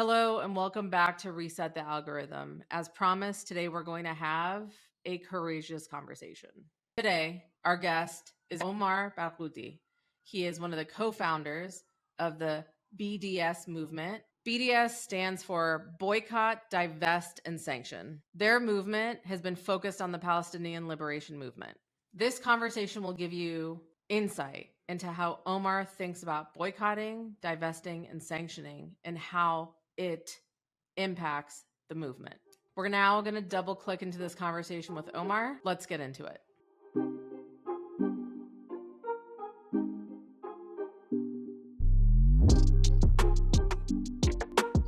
Hello and welcome back to Reset the Algorithm. As promised, today we're going to have a courageous conversation. Today, our guest is Omar Barghouti. He is one of the co-founders of the BDS movement. BDS stands for Boycott, Divest, and Sanction. Their movement has been focused on the Palestinian Liberation movement. This conversation will give you insight into how Omar thinks about boycotting, divesting, and sanctioning, and how it impacts the movement. We're now going to double click into this conversation with Omar. Let's get into it.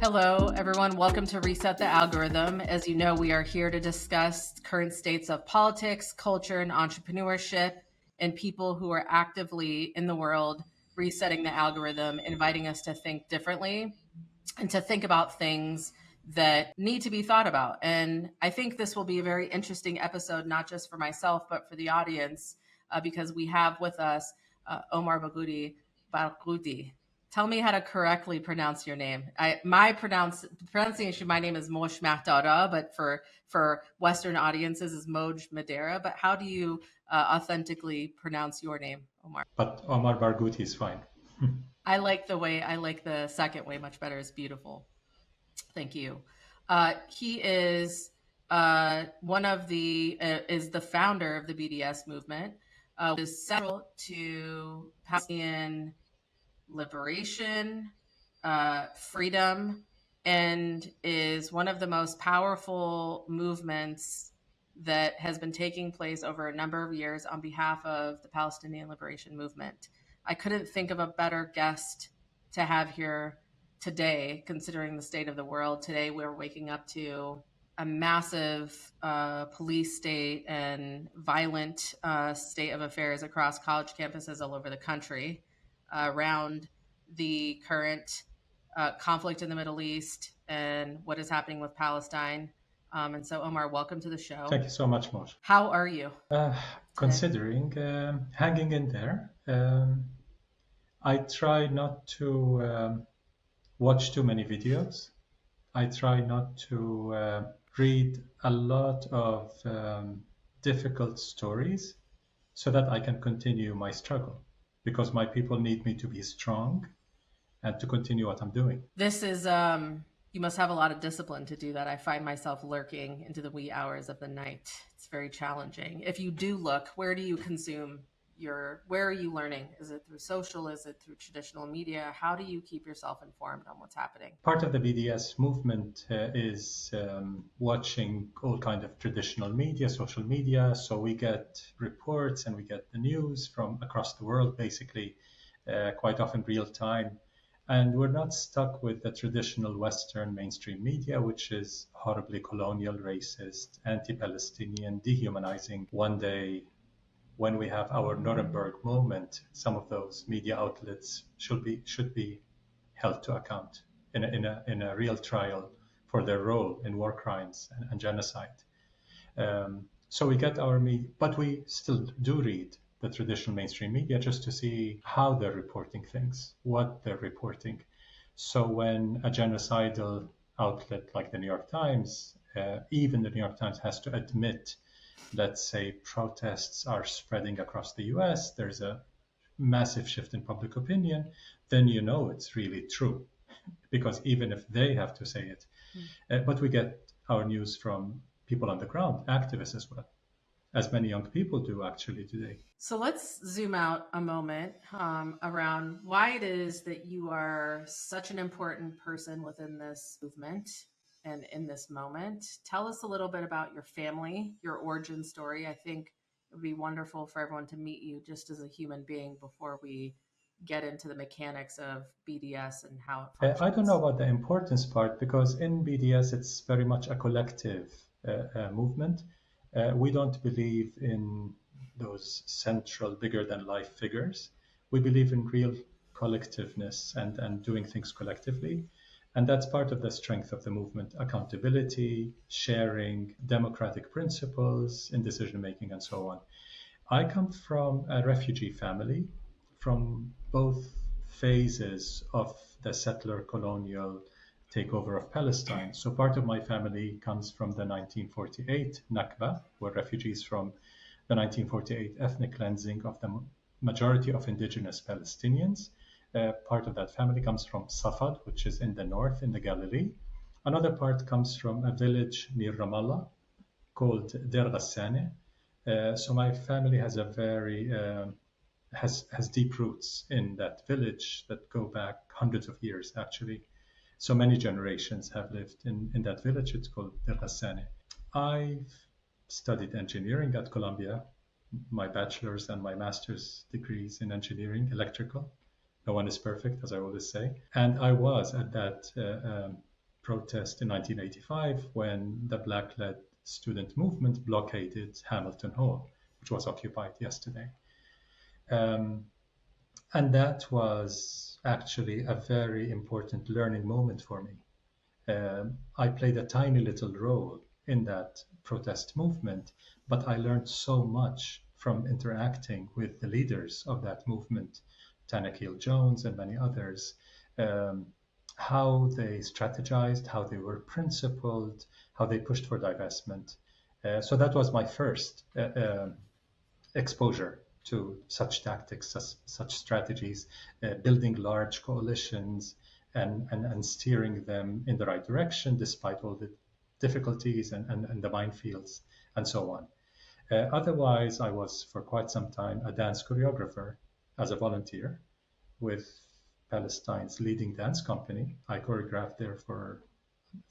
Hello, everyone. Welcome to Reset the Algorithm. As you know, we are here to discuss current states of politics, culture, and entrepreneurship, and people who are actively in the world resetting the algorithm, inviting us to think differently and to think about things that need to be thought about. And I think this will be a very interesting episode, not just for myself, but for the audience, because we have with us Omar Barghouti. Tell me how to correctly pronounce your name. My pronunciation, my name is Moj Mahdara, but for Western audiences is Moj Madeira. But how do you authentically pronounce your name, Omar? But Omar Barghouti is fine. I like the second way much better. It's beautiful. Thank you. He is is the founder of the BDS movement, which is central to Palestinian liberation, freedom, and is one of the most powerful movements that has been taking place over a number of years on behalf of the Palestinian Liberation movement. I couldn't think of a better guest to have here today, considering the state of the world. Today, we're waking up to a massive police state and violent state of affairs across college campuses all over the country around the current conflict in the Middle East and what is happening with Palestine. And so, Omar, welcome to the show. Thank you so much, Moj. How are you? Considering hanging in there. I try not to watch too many videos. I try not to read a lot of difficult stories so that I can continue my struggle, because my people need me to be strong and to continue what I'm doing. This is, you must have a lot of discipline to do that. I find myself lurking into the wee hours of the night. It's very challenging. If you do look, where do you consume where are you learning? Is it through social? Is it through traditional media? How do you keep yourself informed on what's happening? Part of the BDS movement is watching all kind of traditional media, social media. So we get reports and we get the news from across the world, basically, quite often real time. And we're not stuck with the traditional Western mainstream media, which is horribly colonial, racist, anti-Palestinian, dehumanizing. One day, when we have our Nuremberg moment, some of those media outlets should be held to account in a real trial for their role in war crimes and genocide. So we get our media, but we still do read the traditional mainstream media just to see how they're reporting things, what they're reporting. So when a genocidal outlet like the New York Times, even the New York Times has to admit, let's say, protests are spreading across the US, there's a massive shift in public opinion, then you know it's really true, because even if they have to say it. But we get our news from people on the ground, activists as well, as many young people do actually today. So let's zoom out a moment around why it is that you are such an important person within this movement and in this moment. Tell us a little bit about your family, your origin story. I think it would be wonderful for everyone to meet you just as a human being before we get into the mechanics of BDS and how it functions. I don't know about the importance part, because in BDS it's very much a collective movement. We don't believe in those central, bigger than life figures. We believe in real collectiveness and doing things collectively. And that's part of the strength of the movement: accountability, sharing, democratic principles in decision-making, and so on. I come from a refugee family from both phases of the settler colonial takeover of Palestine. So part of my family comes from the 1948 Nakba, where refugees from the 1948 ethnic cleansing of the majority of indigenous Palestinians. Part of that family comes from Safad, which is in the north in the Galilee. Another part comes from a village near Ramallah called Der Ghassane. So my family has a very has deep roots in that village that go back hundreds of years, actually. So many generations have lived in that village. It's called Der Ghassane. I've studied engineering at Columbia, my bachelor's and my master's degrees in engineering, electrical. No one is perfect, as I always say. And I was at that protest in 1985 when the Black-led student movement blockaded Hamilton Hall, which was occupied yesterday. And that was actually a very important learning moment for me. I played a tiny little role in that protest movement, but I learned so much from interacting with the leaders of that movement, Tanakil Jones and many others, how they strategized, how they were principled, how they pushed for divestment. So that was my first exposure to such tactics, such strategies, building large coalitions and steering them in the right direction despite all the difficulties and the minefields and so on. Otherwise, I was for quite some time a dance choreographer as a volunteer with Palestine's leading dance company. I choreographed there for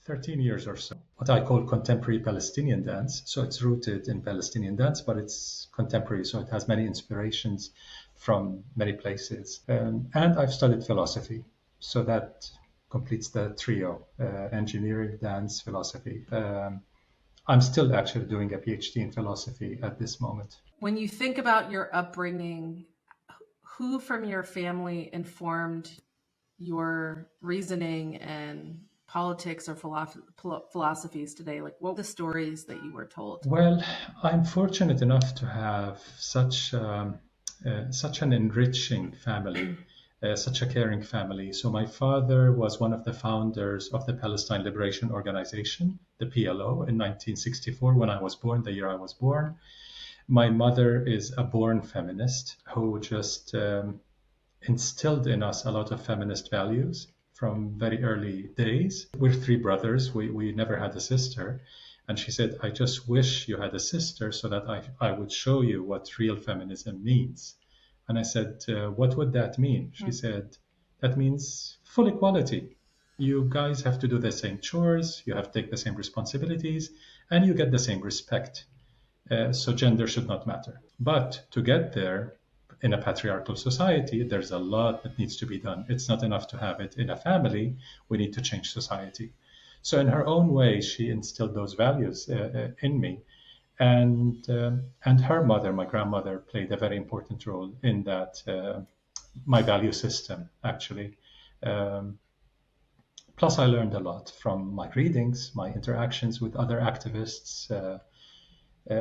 13 years or so, what I call contemporary Palestinian dance. So it's rooted in Palestinian dance, but it's contemporary, so it has many inspirations from many places. And I've studied philosophy, so that completes the trio, engineering, dance, philosophy. I'm still actually doing a PhD in philosophy at this moment. When you think about your upbringing, who from your family informed your reasoning and politics or philosophies today? Like, what were the stories that you were told? Well, I'm fortunate enough to have such an enriching family, such a caring family. So my father was one of the founders of the Palestinian Liberation Organization, the PLO, in 1964 when I was born, the year I was born. My mother is a born feminist who just instilled in us a lot of feminist values from very early days. We're three brothers. We never had a sister. And she said, I just wish you had a sister so that I would show you what real feminism means. And I said, what would that mean? She said, that means full equality. You guys have to do the same chores, you have to take the same responsibilities, and you get the same respect. So gender should not matter. But to get there, in a patriarchal society, there's a lot that needs to be done. It's not enough to have it in a family. We need to change society. So in her own way, she instilled those values in me. And her mother, my grandmother, played a very important role in that, my value system, actually. Plus, I learned a lot from my readings, my interactions with other activists,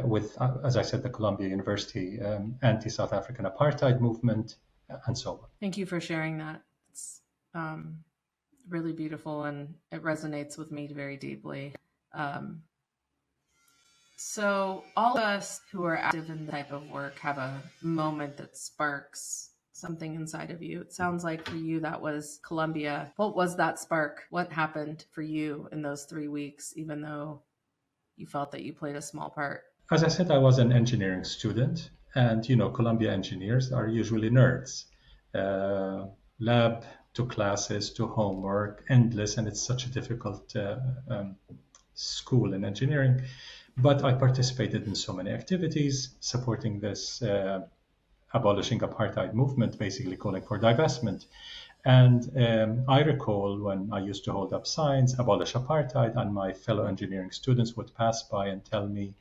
with, as I said, the Columbia University anti-South African apartheid movement, and so on. Thank you for sharing that. It's really beautiful, and it resonates with me very deeply. So all of us who are active in the type of work have a moment that sparks something inside of you. It sounds like for you that was Columbia. What was that spark? What happened for you in those 3 weeks, even though you felt that you played a small part? As I said, I was an engineering student, and Columbia engineers are usually nerds. Lab to classes to homework, endless, and it's such a difficult school in engineering. But I participated in so many activities supporting this abolishing apartheid movement, basically calling for divestment. And I recall when I used to hold up signs, abolish apartheid, and my fellow engineering students would pass by and tell me,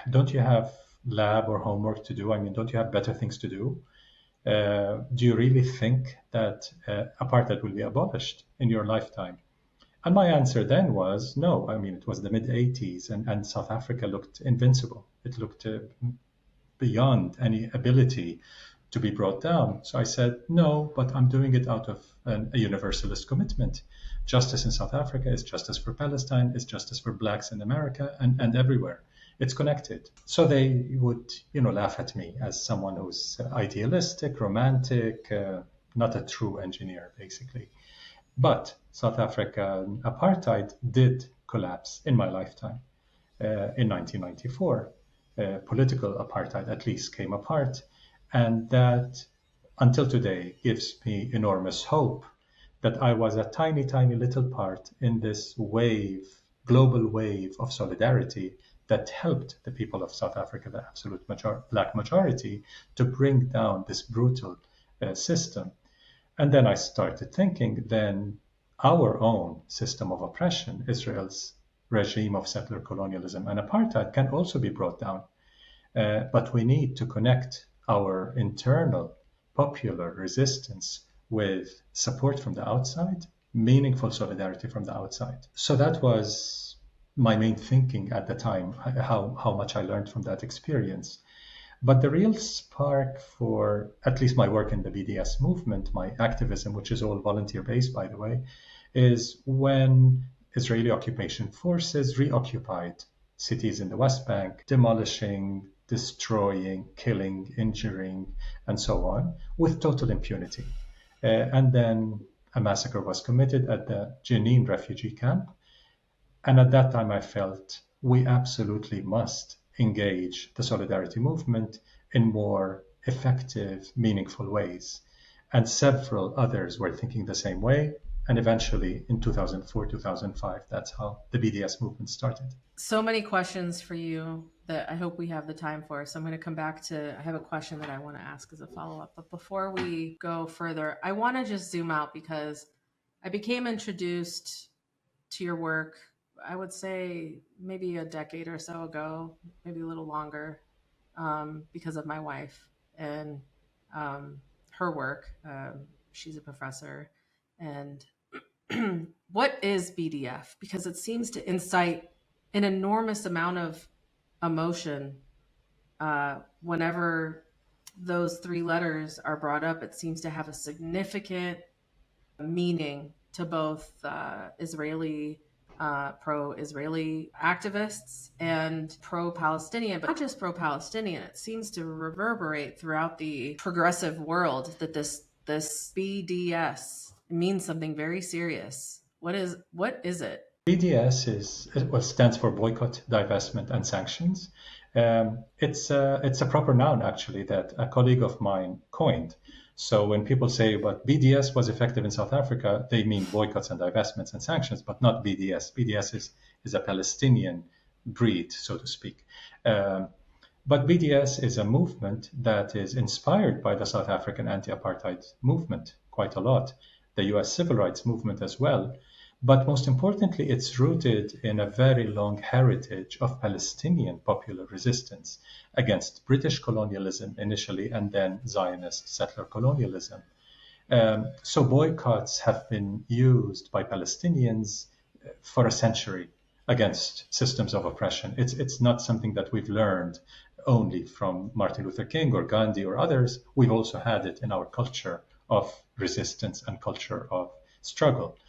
don't you have lab or homework to do? I mean, don't you have better things to do? Do you really think that apartheid will be abolished in your lifetime? And my answer then was no. I mean, it was the mid-'80s, and South Africa looked invincible. It looked beyond any ability to be brought down. So I said, no, but I'm doing it out of a universalist commitment. Justice in South Africa is justice for Palestine, is justice for blacks in America, and everywhere. It's connected. So they would, laugh at me as someone who's idealistic, romantic, not a true engineer, basically. But South African apartheid did collapse in my lifetime. In 1994, political apartheid at least came apart, and that until today gives me enormous hope that I was a tiny, tiny little part in this wave, global wave of solidarity that helped the people of South Africa, the absolute black majority, to bring down this brutal system. And then I started thinking, then our own system of oppression, Israel's regime of settler colonialism and apartheid, can also be brought down. But we need to connect our internal popular resistance with support from the outside, meaningful solidarity from the outside. So that was my main thinking at the time, how much I learned from that experience. But the real spark for at least my work in the BDS movement, my activism, which is all volunteer-based, by the way, is when Israeli occupation forces reoccupied cities in the West Bank, demolishing, destroying, killing, injuring, and so on, with total impunity. And then a massacre was committed at the Jenin refugee camp. And at that time, I felt we absolutely must engage the solidarity movement in more effective, meaningful ways. And several others were thinking the same way. And eventually, in 2004, 2005, that's how the BDS movement started. So many questions for you that I hope we have the time for. So I'm going to come back to, I have a question that I want to ask as a follow-up. But before we go further, I want to just zoom out because I became introduced to your work, I would say maybe a decade or so ago, maybe a little longer, because of my wife and her work. She's a professor. And what is BDF? Because it seems to incite an enormous amount of emotion whenever those three letters are brought up. It seems to have a significant meaning to both Israeli pro-Israeli activists and pro-Palestinian, but not just pro-Palestinian. It seems to reverberate throughout the progressive world that this BDS means something very serious. What is it? BDS stands for Boycott, Divestment, and Sanctions. It's a proper noun, actually, that a colleague of mine coined. So when people say, but BDS was effective in South Africa, they mean boycotts and divestments and sanctions, but not BDS. BDS is a Palestinian breed, so to speak. But BDS is a movement that is inspired by the South African anti-Apartheid movement quite a lot, the US civil rights movement as well. But most importantly, it's rooted in a very long heritage of Palestinian popular resistance against British colonialism initially, and then Zionist settler colonialism. So boycotts have been used by Palestinians for a century against systems of oppression. It's not something that we've learned only from Martin Luther King or Gandhi or others. We've also had it in our culture of resistance and culture of struggle.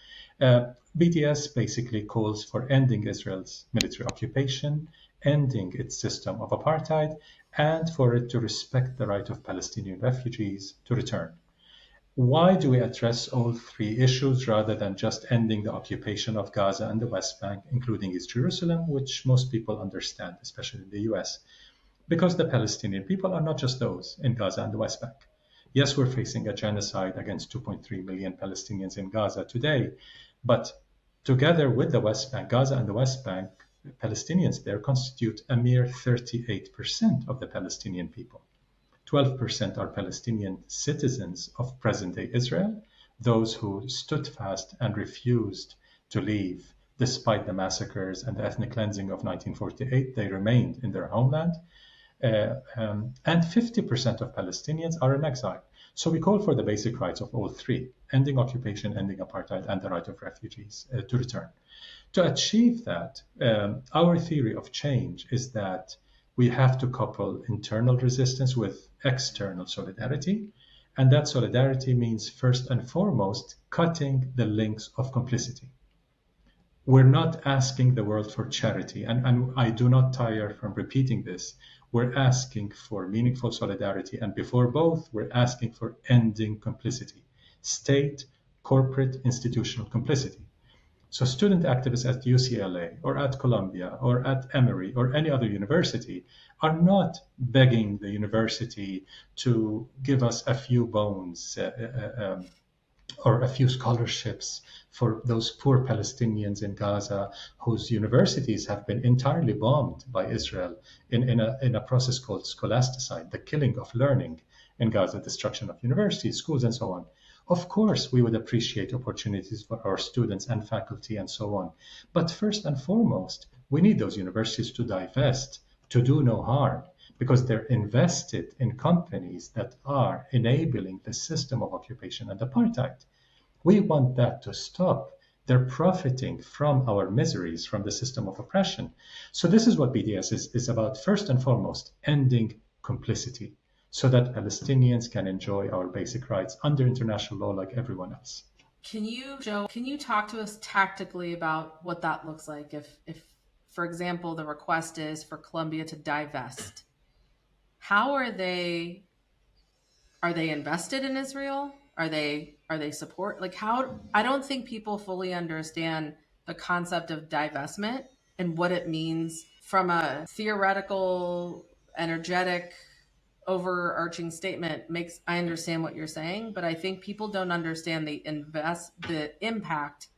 BDS basically calls for ending Israel's military occupation, ending its system of apartheid, and for it to respect the right of Palestinian refugees to return. Why do we address all three issues rather than just ending the occupation of Gaza and the West Bank, including East Jerusalem, which most people understand, especially in the US? Because the Palestinian people are not just those in Gaza and the West Bank. Yes, we're facing a genocide against 2.3 million Palestinians in Gaza today, but together with the West Bank, Gaza and the West Bank, Palestinians there constitute a mere 38% of the Palestinian people. 12% are Palestinian citizens of present-day Israel, those who stood fast and refused to leave despite the massacres and the ethnic cleansing of 1948. They remained in their homeland. And 50% of Palestinians are in exile. So we call for the basic rights of all three: ending occupation, ending apartheid, and the right of refugees to return. To achieve that, our theory of change is that we have to couple internal resistance with external solidarity. And that solidarity means, first and foremost, cutting the links of complicity. We're not asking the world for charity, and I do not tire from repeating this. We're asking for meaningful solidarity, and before both, we're asking for ending complicity, state, corporate, institutional complicity. So student activists at UCLA or at Columbia or at Emory or any other university are not begging the university to give us a few bones or a few scholarships for those poor Palestinians in Gaza whose universities have been entirely bombed by Israel in a process called scholasticide, the killing of learning in Gaza, destruction of universities, schools, and so on. Of course, we would appreciate opportunities for our students and faculty and so on. But first and foremost, we need those universities to divest, to do no harm, because they're invested in companies that are enabling the system of occupation and apartheid. We want that to stop. They're profiting from our miseries, from the system of oppression. So this is what BDS is about, first and foremost, ending complicity, so that Palestinians can enjoy our basic rights under international law like everyone else. Joe, can you talk to us tactically about what that looks like? If, for example, the request is for Columbia to divest, how are they invested in Israel? Are they support? Like how, I don't think people fully understand the concept of divestment and what it means from a theoretical, energetic, overarching statement. I understand what you're saying, but I think people don't understand the impact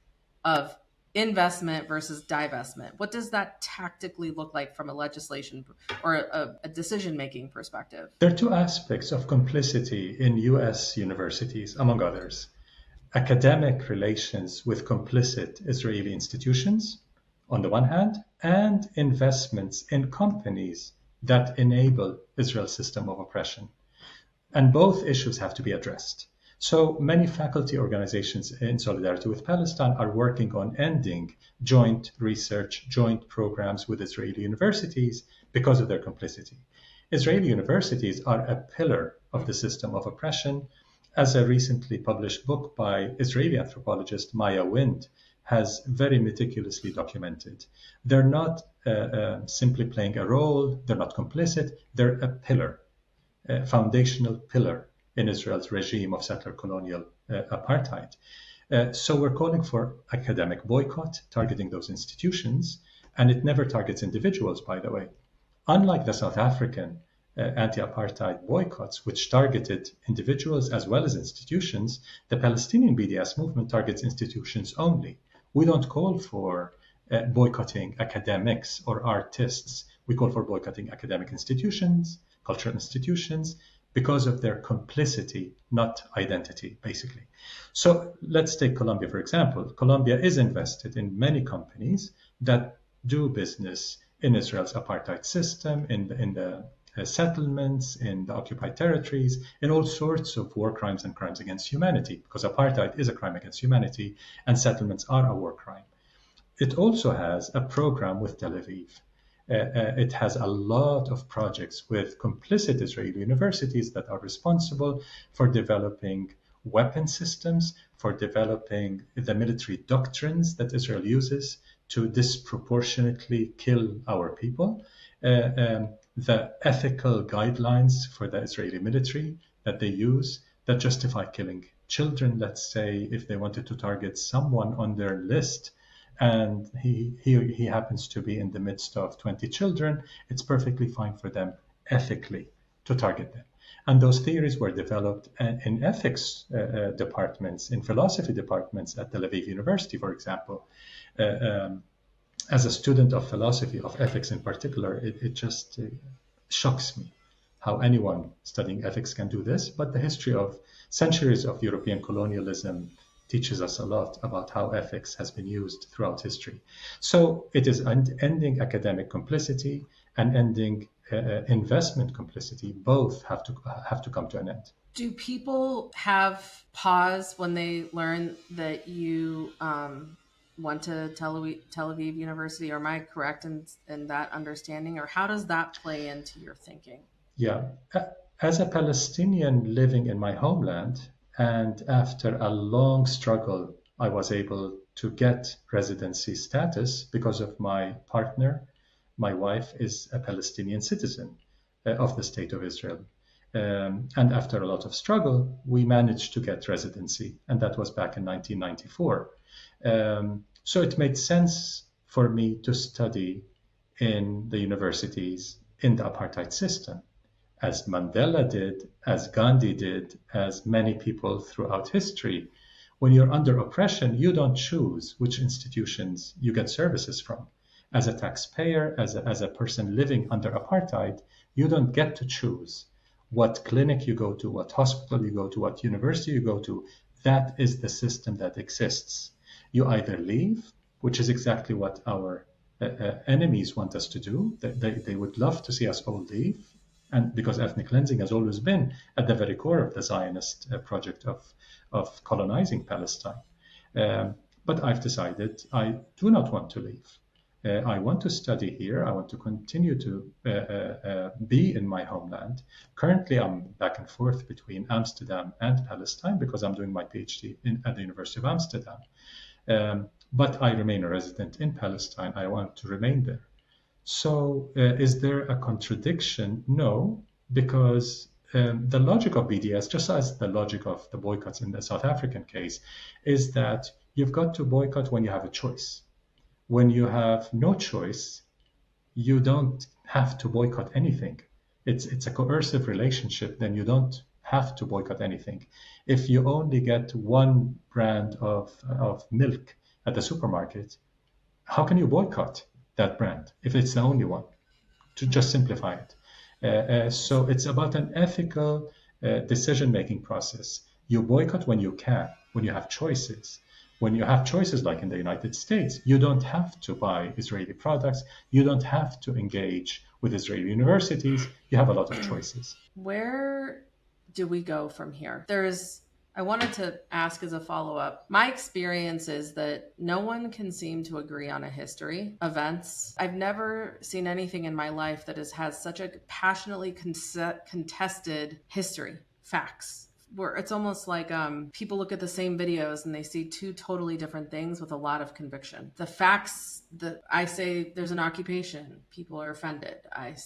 of investment versus divestment. What does that tactically look like from a legislation or a decision-making perspective? There are two aspects of complicity in US universities, among others: academic relations with complicit Israeli institutions, on the one hand, and investments in companies that enable Israel's system of oppression. And both issues have to be addressed. So many faculty organizations in solidarity with Palestine are working on ending joint research, joint programs with Israeli universities because of their complicity. Israeli universities are a pillar of the system of oppression, as a recently published book by Israeli anthropologist Maya Wind has very meticulously documented. They're not simply playing a role, they're not complicit, they're a pillar, a foundational pillar in Israel's regime of settler colonial apartheid. So we're calling for academic boycott, targeting those institutions, and it never targets individuals, by the way. Unlike the South African anti-apartheid boycotts, which targeted individuals as well as institutions, the Palestinian BDS movement targets institutions only. We don't call for boycotting academics or artists. We call for boycotting academic institutions, cultural institutions, because of their complicity, not identity, basically. So let's take Columbia, for example. Columbia is invested in many companies that do business in Israel's apartheid system, in the settlements, in the occupied territories, in all sorts of war crimes and crimes against humanity, because apartheid is a crime against humanity and settlements are a war crime. It also has a program with Tel Aviv. It has a lot of projects with complicit Israeli universities that are responsible for developing weapon systems, for developing the military doctrines that Israel uses to disproportionately kill our people, the ethical guidelines for the Israeli military that they use that justify killing children, let's say, if they wanted to target someone on their list and he happens to be in the midst of 20 children, it's perfectly fine for them ethically to target them. And those theories were developed in ethics departments, in philosophy departments at Tel Aviv University, for example. As a student of philosophy, of ethics in particular, it just shocks me how anyone studying ethics can do this. But the history of centuries of European colonialism teaches us a lot about how ethics has been used throughout history. So it is ending academic complicity and ending investment complicity. Both have to come to an end. Do people have pause when they learn that you went to Tel Aviv University? Or am I correct in that understanding? Or how does that play into your thinking? Yeah. As a Palestinian living in my homeland, and after a long struggle, I was able to get residency status because of my partner. My wife is a Palestinian citizen of the State of Israel. And after a lot of struggle, we managed to get residency, and that was back in 1994. So it made sense for me to study in the universities in the apartheid system, as Mandela did, as Gandhi did, as many people throughout history. When you're under oppression, you don't choose which institutions you get services from. As a taxpayer, as a person living under apartheid, you don't get to choose what clinic you go to, what hospital you go to, what university you go to. That is the system that exists. You either leave, which is exactly what our enemies want us to do. They would love to see us all leave, and because ethnic cleansing has always been at the very core of the Zionist project of colonizing Palestine. But I've decided I do not want to leave. I want to study here. I want to continue to be in my homeland. Currently, I'm back and forth between Amsterdam and Palestine because I'm doing my PhD at the University of Amsterdam. But I remain a resident in Palestine. I want to remain there. So is there a contradiction? No, because the logic of BDS, just as the logic of the boycotts in the South African case, is that you've got to boycott when you have a choice. When you have no choice, you don't have to boycott anything. It's a coercive relationship, then you don't have to boycott anything. If you only get one brand of milk at the supermarket, how can you boycott that brand if it's the only one? To just simplify it. So it's about an ethical decision-making process. You boycott when you can, when you have choices. When you have choices like in the United States, you don't have to buy Israeli products. You don't have to engage with Israeli universities. You have a lot of choices. Where do we go from here? I wanted to ask as a follow-up, my experience is that no one can seem to agree on a history, events. I've never seen anything in my life that has such a passionately contested history, facts, where it's almost like people look at the same videos and they see two totally different things with a lot of conviction. The facts that I say there's an occupation, people are offended. I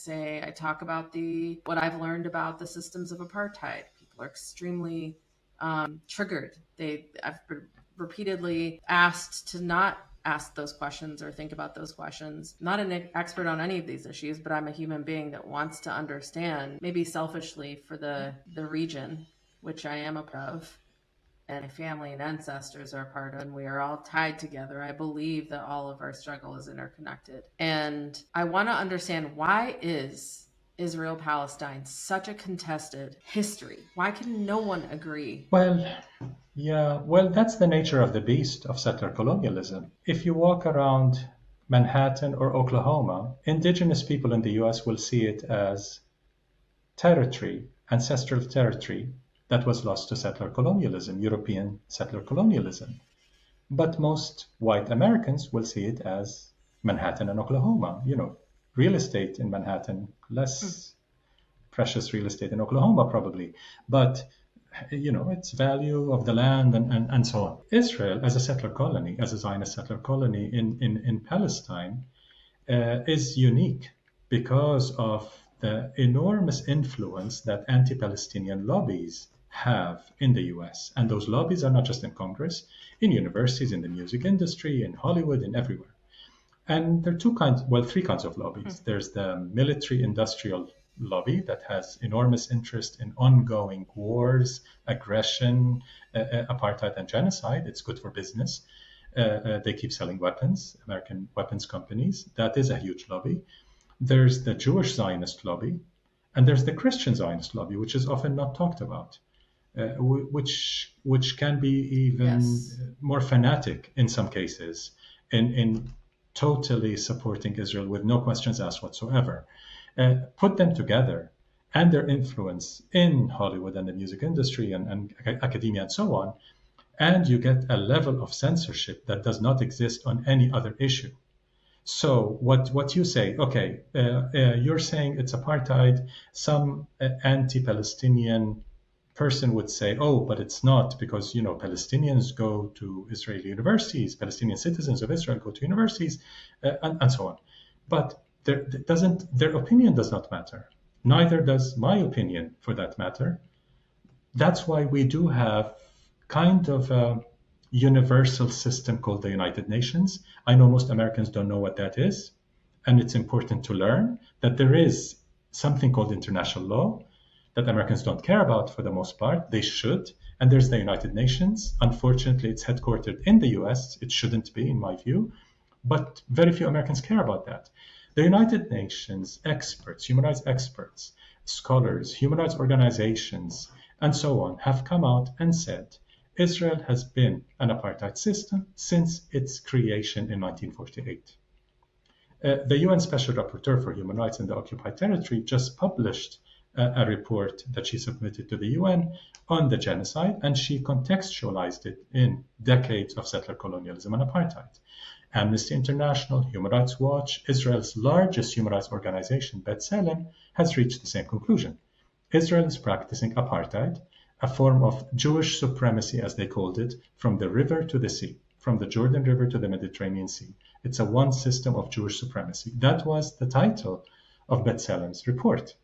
talk about what I've learned about the systems of apartheid. People are extremely triggered. I've been repeatedly asked to not ask those questions or think about those questions. Not an expert on any of these issues, but I'm a human being that wants to understand, maybe selfishly for the region, which I am a part of, and my family and ancestors are a part of, and we are all tied together. I believe that all of our struggle is interconnected. And I want to understand, why is Israel Palestine such a contested history? Why can no one agree? Well, that's the nature of the beast of settler colonialism. If you walk around Manhattan or Oklahoma, indigenous people in the US will see it as territory, ancestral territory that was lost to settler colonialism, European settler colonialism. But most white Americans will see it as Manhattan and Oklahoma, real estate in Manhattan, less precious real estate in Oklahoma probably, but its value of the land and so on. Israel as a settler colony, as a Zionist settler colony in Palestine is unique because of the enormous influence that anti-Palestinian lobbies have in the US. And those lobbies are not just in Congress, in universities, in the music industry, in Hollywood, and everywhere. And there are three kinds of lobbies. There's the military industrial lobby that has enormous interest in ongoing wars, aggression, apartheid, and genocide. It's good for business. They keep selling weapons, American weapons companies. That is a huge lobby. There's the Jewish Zionist lobby, and there's the Christian Zionist lobby, which is often not talked about, which can be even more fanatic in some cases in totally supporting Israel with no questions asked whatsoever. Put them together and their influence in Hollywood and the music industry and academia and so on, and you get a level of censorship that does not exist on any other issue. So what you say, okay, you're saying it's apartheid. Some anti-Palestinian person would say, oh, but it's not, because Palestinians go to Israeli universities, Palestinian citizens of Israel go to universities, and so on. But their opinion does not matter. Neither does my opinion, for that matter. That's why we do have kind of a universal system called the United Nations. I know most Americans don't know what that is, and it's important to learn that there is something called international law that Americans don't care about for the most part. They should. And there's the United Nations. Unfortunately, it's headquartered in the US. It shouldn't be, in my view. But very few Americans care about that. The United Nations experts, human rights experts, scholars, human rights organizations, and so on have come out and said Israel has been an apartheid system since its creation in 1948. The UN Special Rapporteur for Human Rights in the Occupied Territory just published a report that she submitted to the UN on the genocide, and she contextualized it in decades of settler colonialism and apartheid. Amnesty International, Human Rights Watch, Israel's largest human rights organization, B'Tselem, has reached the same conclusion. Israel is practicing apartheid, a form of Jewish supremacy, as they called it, from the river to the sea, from the Jordan River to the Mediterranean Sea. It's a one system of Jewish supremacy. That was the title of B'Tselem's report.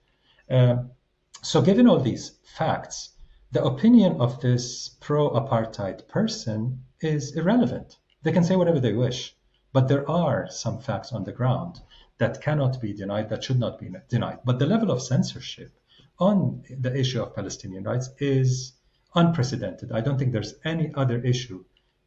So given all these facts, the opinion of this pro-apartheid person is irrelevant. They can say whatever they wish, but there are some facts on the ground that cannot be denied, that should not be denied. But the level of censorship on the issue of Palestinian rights is unprecedented. I don't think there's any other issue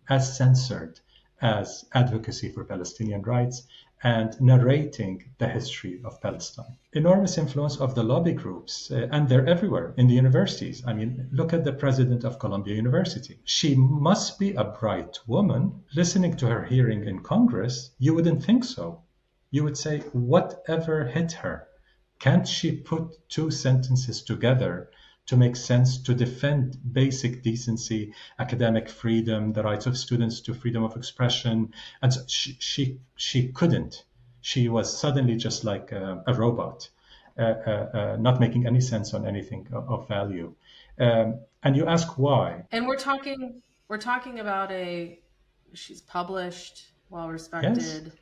as censored as advocacy for Palestinian rights and narrating the history of Palestine. Enormous influence of the lobby groups, and they're everywhere in the universities. I mean, look at the president of Columbia University. She must be a bright woman. Listening to her hearing in Congress, you wouldn't think so. You would say, whatever hit her? Can't she put two sentences together to make sense, to defend basic decency, academic freedom, the rights of students to freedom of expression? And so she couldn't. She was suddenly just like a robot, not making any sense on anything of value. And you ask why. And we're talking about she's published, well-respected. Yes.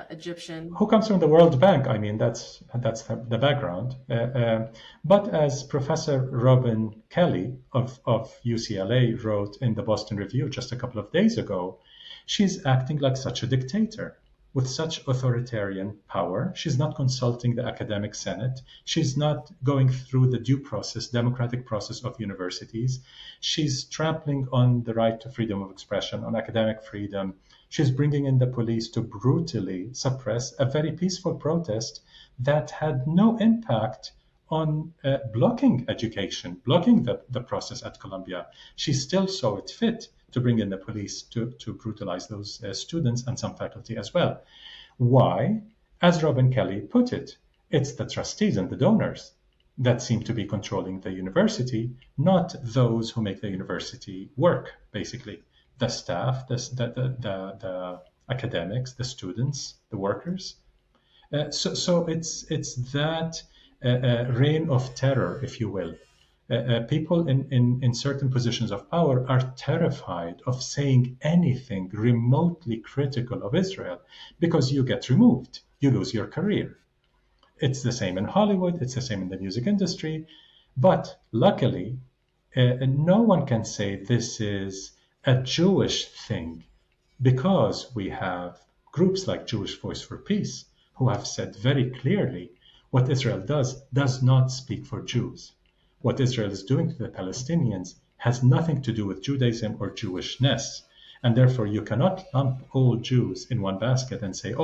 Egyptian. Who comes from the World Bank? I mean, that's the background. But as Professor Robin Kelly of UCLA wrote in the Boston Review just a couple of days ago, she's acting like such a dictator with such authoritarian power. She's not consulting the academic senate. She's not going through the due process, democratic process of universities. She's trampling on the right to freedom of expression, on academic freedom. She's bringing in the police to brutally suppress a very peaceful protest that had no impact on blocking education, blocking the process at Columbia. She still saw it fit to bring in the police to brutalize those students and some faculty as well. Why? As Robin Kelly put it, it's the trustees and the donors that seem to be controlling the university, not those who make the university work, basically. The staff, the academics, the students, the workers. So it's that reign of terror, if you will. People in certain positions of power are terrified of saying anything remotely critical of Israel because you get removed, you lose your career. It's the same in Hollywood, it's the same in the music industry, but luckily, no one can say this is a Jewish thing, because we have groups like Jewish Voice for Peace who have said very clearly what Israel does not speak for Jews. What Israel is doing to the Palestinians has nothing to do with Judaism or Jewishness, and therefore you cannot lump all Jews in one basket and say,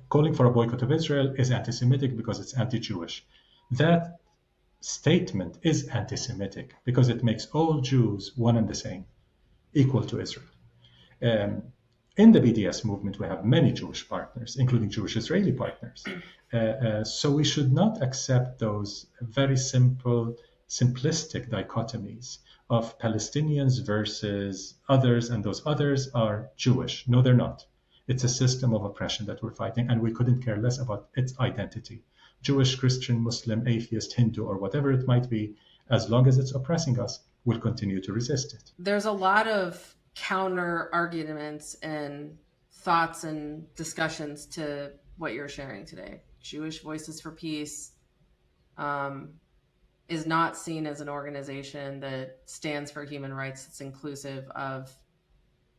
calling for a boycott of Israel is anti-Semitic because it's anti-Jewish. That statement is anti-Semitic because it makes all Jews one and the same, equal to Israel. In the BDS movement, we have many Jewish partners, including Jewish Israeli partners. So we should not accept those very simple, simplistic dichotomies of Palestinians versus others, and those others are Jewish. No, they're not. It's a system of oppression that we're fighting, and we couldn't care less about its identity. Jewish, Christian, Muslim, atheist, Hindu, or whatever it might be, as long as it's oppressing us, we'll continue to resist it. There's a lot of counter arguments and thoughts and discussions to what you're sharing today. Jewish Voices for Peace is not seen as an organization that stands for human rights that's inclusive of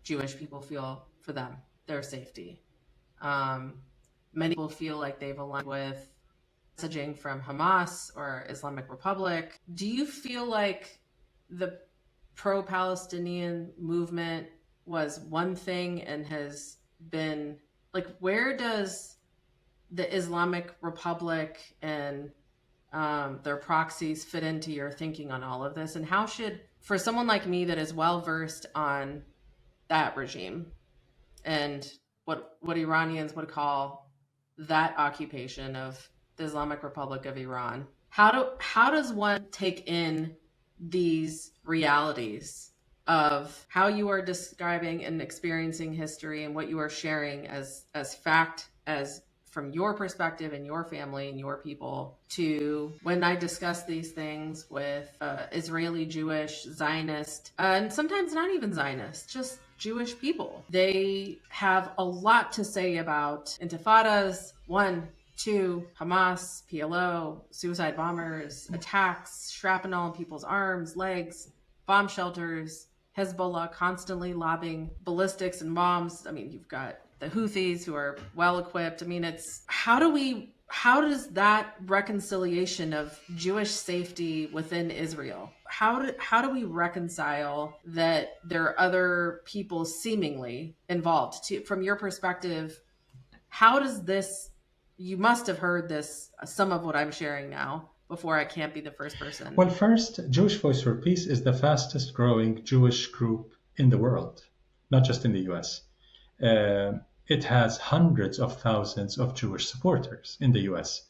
Jewish people feel for them, their safety. Many people feel like they've aligned with messaging from Hamas or Islamic Republic. Do you feel like the pro-Palestinian movement was one thing and has been, like, where does the Islamic Republic and their proxies fit into your thinking on all of this? And how should, for someone like me that is well versed on that regime and what Iranians would call that occupation of the Islamic Republic of Iran, how does one take in these realities of how you are describing and experiencing history and what you are sharing as fact, as from your perspective and your family and your people, to when I discuss these things with Israeli, Jewish, Zionist, and sometimes not even Zionist, just Jewish people. They have a lot to say about intifadas, 1, 2, Hamas, PLO, suicide bombers, attacks, shrapnel in people's arms, legs, bomb shelters, Hezbollah constantly lobbing ballistics and bombs. I mean, you've got the Houthis who are well equipped. I mean, it's how does that reconciliation of Jewish safety within Israel, how do we reconcile that there are other people seemingly involved? From your perspective, how does this, you must have heard this, some of what I'm sharing now, before I can't be the first person. Well, first, Jewish Voice for Peace is the fastest growing Jewish group in the world, not just in the US. It has hundreds of thousands of Jewish supporters in the US.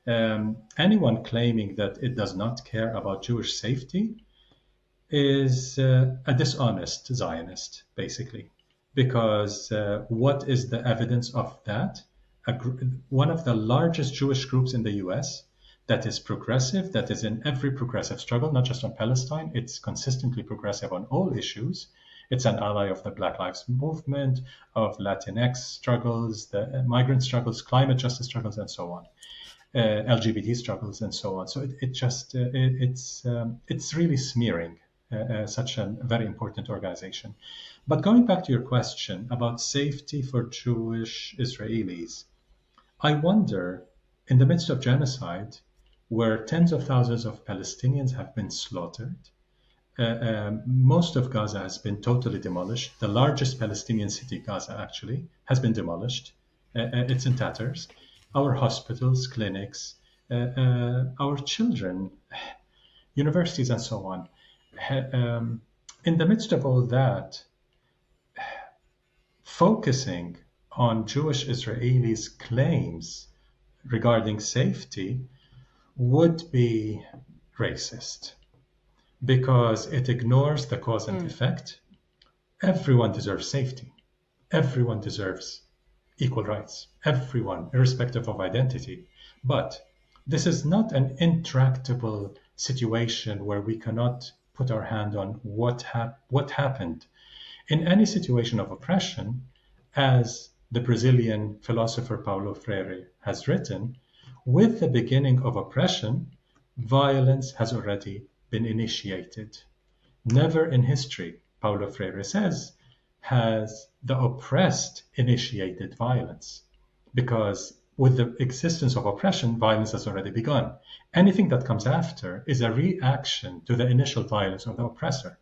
Anyone claiming that it does not care about Jewish safety is a dishonest Zionist, basically. Because what is the evidence of that? One of the largest Jewish groups in the US that is progressive, that is in every progressive struggle, not just on Palestine, it's consistently progressive on all issues. It's an ally of the Black Lives Movement, of Latinx struggles, the migrant struggles, climate justice struggles, and so on, LGBT struggles, and so on. So it's really smearing such a very important organization. But going back to your question about safety for Jewish Israelis, I wonder, in the midst of genocide, where tens of thousands of Palestinians have been slaughtered, most of Gaza has been totally demolished. The largest Palestinian city, Gaza, actually, has been demolished. It's in tatters. Our hospitals, clinics, our children, universities, and so on. In the midst of all that, focusing on Jewish Israelis' claims regarding safety would be racist, because it ignores the cause and effect. Everyone deserves safety. Everyone deserves equal rights. Everyone, irrespective of identity. But this is not an intractable situation where we cannot put our hand on what happened. In any situation of oppression, as the Brazilian philosopher Paulo Freire has written, with the beginning of oppression, violence has already been initiated. Never in history, Paulo Freire says, has the oppressed initiated violence, because with the existence of oppression, violence has already begun. Anything that comes after is a reaction to the initial violence of the oppressor.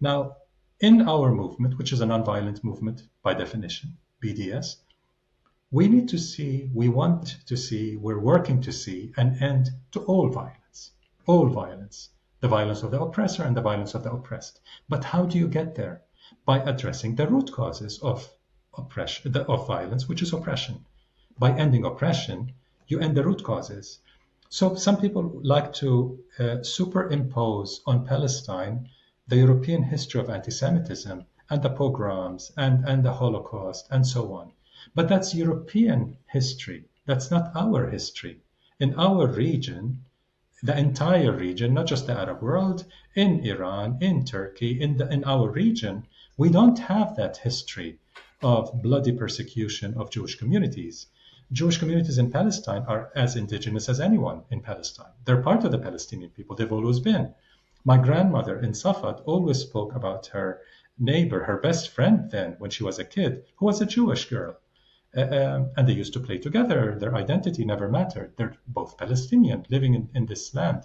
Now, in our movement, which is a nonviolent movement by definition, BDS, we need to see, we want to see, we're working to see an end to all violence, the violence of the oppressor and the violence of the oppressed. But how do you get there? By addressing the root causes of oppression, of violence, which is oppression. By ending oppression, you end the root causes. So some people like to superimpose on Palestine the European history of anti-Semitism and the pogroms and the Holocaust and so on. But that's European history. That's not our history. In our region, the entire region, not just the Arab world, in Iran, in Turkey, in our region, we don't have that history of bloody persecution of Jewish communities. Jewish communities in Palestine are as indigenous as anyone in Palestine. They're part of the Palestinian people. They've always been. My grandmother in Safad always spoke about her neighbor, her best friend then, when she was a kid, who was a Jewish girl. And they used to play together. Their identity never mattered. They're both Palestinian living in this land.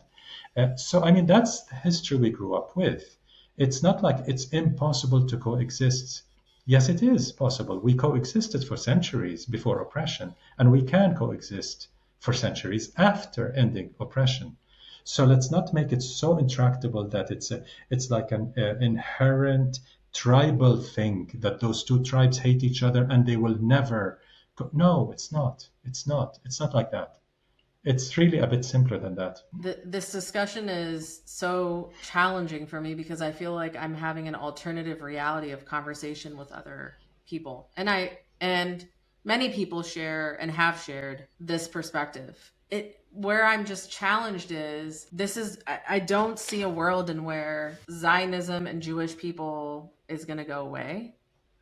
So, I mean, that's the history we grew up with. It's not like it's impossible to coexist. Yes, it is possible. We coexisted for centuries before oppression, and we can coexist for centuries after ending oppression. So let's not make it so intractable that it's like an inherent tribal thing that those two tribes hate each other and they will never go. No, it's not. It's not. It's not like that. It's really a bit simpler than that. This discussion is so challenging for me because I feel like I'm having an alternative reality of conversation with other people. And many people share and have shared this perspective. Where I'm just challenged is I don't see a world in where Zionism and Jewish people is going to go away.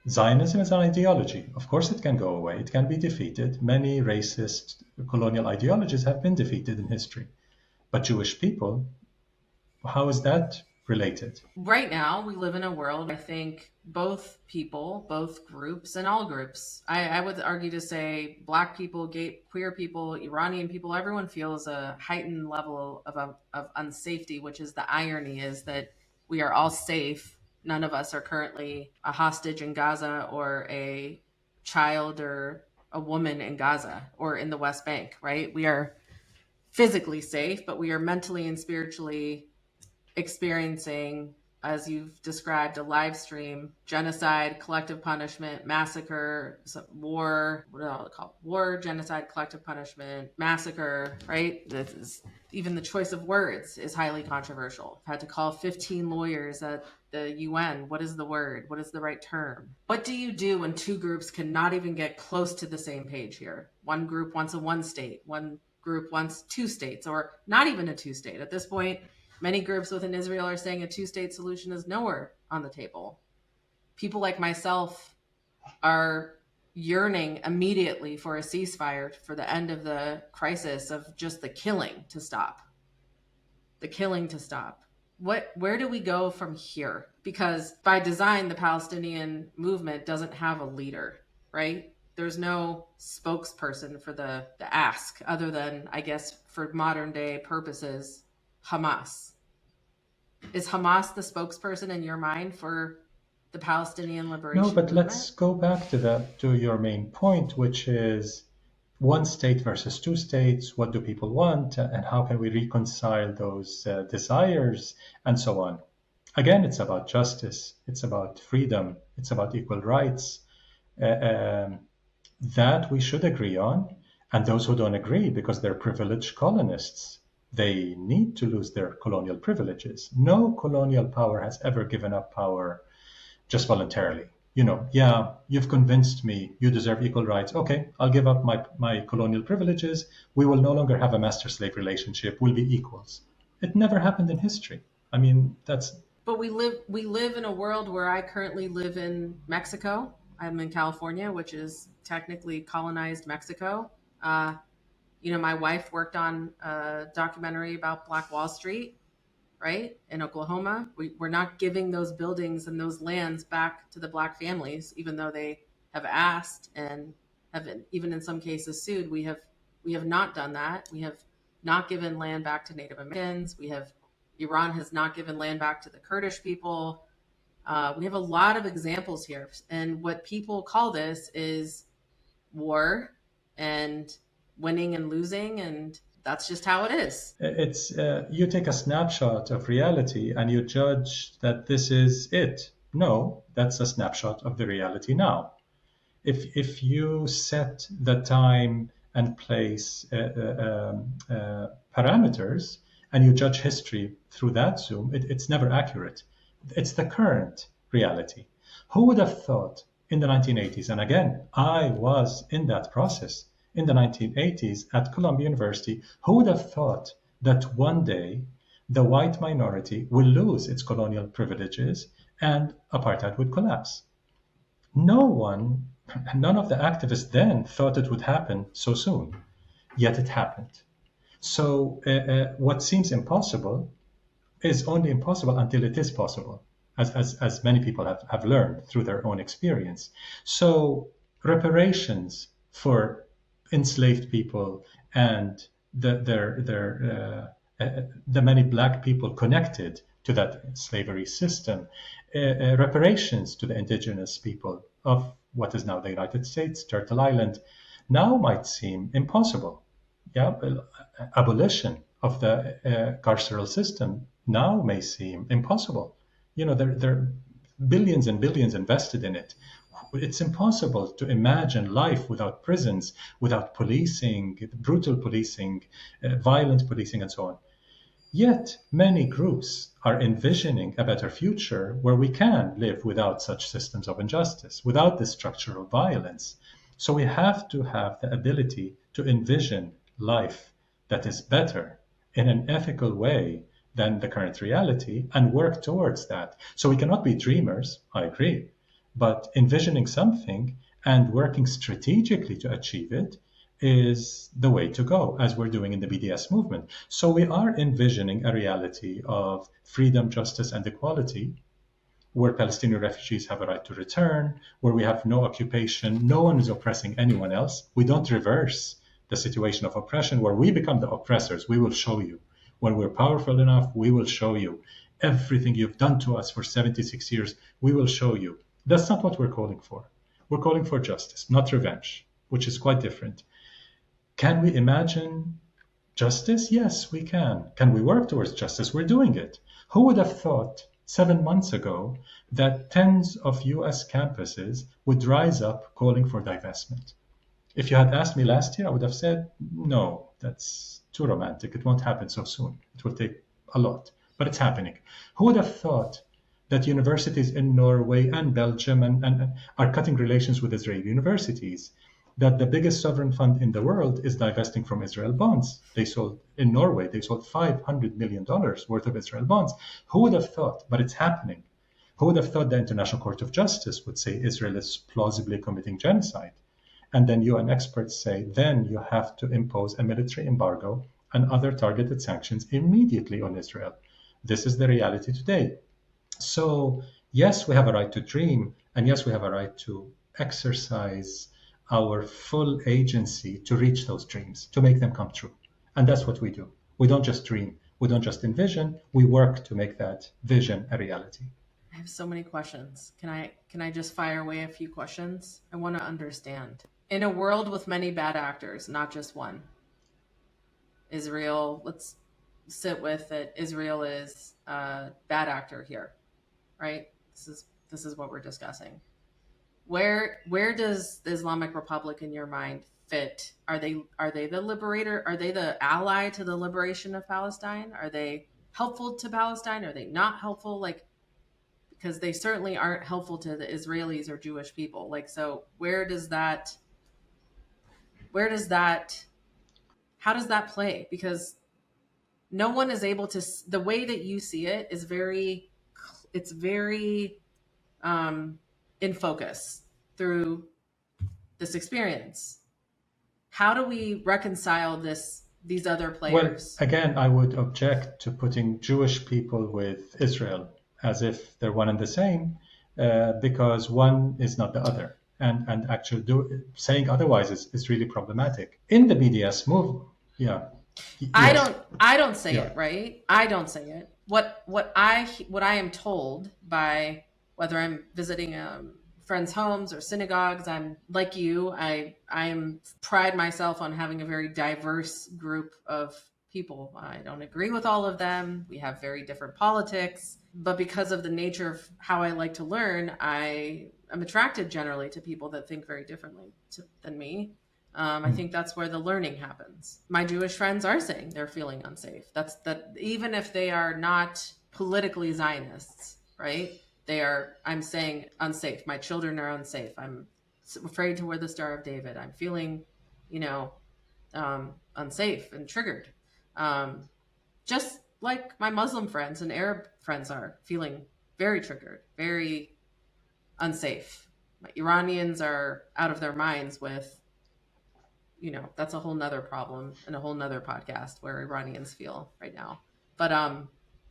Zionism is an ideology. Of course, it can go away. It can be defeated. Many racist colonial ideologies have been defeated in history. But Jewish people, how is that related? Right now, we live in a world, I think, both people, both groups, and all groups. I would argue to say Black people, gay, queer people, Iranian people, everyone feels a heightened level of unsafety, which is the irony is that we are all safe. None of us are currently a hostage in Gaza or a child or a woman in Gaza or in the West Bank, right? We are physically safe, but we are mentally and spiritually experiencing, as you've described, a live stream, genocide, collective punishment, massacre, war, what do I call it? War, genocide, collective punishment, massacre, right? This is, even the choice of words is highly controversial. I've had to call 15 lawyers at the UN. What is the word? What is the right term? What do you do when two groups cannot even get close to the same page here? One group wants a one state, one group wants two states, or not even a two state. At this point, many groups within Israel are saying a two-state solution is nowhere on the table. People like myself are yearning immediately for a ceasefire, for the end of the crisis, of just the killing to stop. The killing to stop. Where do we go from here? Because by design, the Palestinian movement doesn't have a leader, right? There's no spokesperson for the ask, other than, I guess, for modern day purposes, Hamas. Is Hamas the spokesperson in your mind for the Palestinian Liberation No, but movement? let's go back to your main point, which is one state versus two states. What do people want, and how can we reconcile those desires, and so on? Again, it's about justice. It's about freedom. It's about equal rights. That we should agree on. And those who don't agree, because they're privileged colonists, they need to lose their colonial privileges. No colonial power has ever given up power just voluntarily. Yeah, you've convinced me you deserve equal rights. Okay, I'll give up my colonial privileges. We will no longer have a master-slave relationship. We'll be equals. It never happened in history. I mean, that's... But we live in a world where I currently live in Mexico. I'm in California, which is technically colonized Mexico. My wife worked on a documentary about Black Wall Street, right, in Oklahoma. We're not giving those buildings and those lands back to the Black families, even though they have asked and have, even in some cases, sued. We have not done that. We have not given land back to Native Americans. Iran has not given land back to the Kurdish people. We have a lot of examples here. And what people call this is war and winning and losing, and that's just how it is. It's you take a snapshot of reality and you judge that this is it. No, that's a snapshot of the reality now. If you set the time and place parameters and you judge history through that zoom, it's never accurate. It's the current reality. Who would have thought in the 1980s. And again, I was in that process in the 1980s at Columbia University. Who would have thought that one day the white minority will lose its colonial privileges and apartheid would collapse? None of the activists then thought it would happen so soon, yet it happened. So what seems impossible is only impossible until it is possible, as many people have learned through their own experience. So reparations for enslaved people and the many black people connected to that slavery system, reparations to the indigenous people of what is now the United States, Turtle Island, now might seem impossible. Yeah, abolition of the carceral system now may seem impossible. There are billions and billions invested in it. It's impossible to imagine life without prisons, without policing, brutal policing, violent policing, and so on. Yet many groups are envisioning a better future where we can live without such systems of injustice, without this structural violence. So we have to have the ability to envision life that is better in an ethical way than the current reality and work towards that. So we cannot be dreamers, I agree, but envisioning something and working strategically to achieve it is the way to go, as we're doing in the BDS movement. So we are envisioning a reality of freedom, justice, and equality, where Palestinian refugees have a right to return, where we have no occupation, no one is oppressing anyone else. We don't reverse the situation of oppression where we become the oppressors. We will show you. When we're powerful enough, we will show you. Everything you've done to us for 76 years, we will show you. That's not what we're calling for. We're calling for justice, not revenge, which is quite different. Can we imagine justice? Yes, we can. Can we work towards justice? We're doing it. Who would have thought 7 months ago that tens of US campuses would rise up calling for divestment? If you had asked me last year, I would have said, no, that's too romantic. It won't happen so soon. It will take a lot, but it's happening. Who would have thought that universities in Norway and Belgium and are cutting relations with Israeli universities? That the biggest sovereign fund in the world is divesting from Israel bonds. In Norway, they sold $500 million worth of Israel bonds. Who would have thought? But it's happening. Who would have thought the International Court of Justice would say Israel is plausibly committing genocide? And then UN experts say, then you have to impose a military embargo and other targeted sanctions immediately on Israel. This is the reality today. So yes, we have a right to dream, and yes, we have a right to exercise our full agency to reach those dreams, to make them come true. And that's what we do. We don't just dream. We don't just envision. We work to make that vision a reality. I have so many questions. Can I just fire away a few questions? I want to understand. In a world with many bad actors, not just one, Israel, let's sit with that Israel is a bad actor here, right? This is what we're discussing. Where does the Islamic Republic in your mind fit? Are they the liberator? Are they the ally to the liberation of Palestine? Are they helpful to Palestine? Are they not helpful? Because they certainly aren't helpful to the Israelis or Jewish people. So how does that play? Because no one is able to, the way that you see it is very in focus through this experience. How do we reconcile these other players? Well, again, I would object to putting Jewish people with Israel as if they're one and the same, because one is not the other. And actually saying otherwise is really problematic. In the BDS movement, yeah. I don't say it, right? I don't say it. What I am told by whether I'm visiting friends' homes or synagogues, I'm like you. I pride myself on having a very diverse group of people. I don't agree with all of them. We have very different politics, but because of the nature of how I like to learn, I'm attracted generally to people that think very differently than me. I think that's where the learning happens. My Jewish friends are saying they're feeling unsafe. That even if they are not politically Zionists, right? I'm saying unsafe. My children are unsafe. I'm afraid to wear the Star of David. I'm feeling, unsafe and triggered. Just like my Muslim friends and Arab friends are feeling very triggered, very unsafe. Iranians are out of their minds with, that's a whole nother problem and a whole nother podcast where Iranians feel right now. But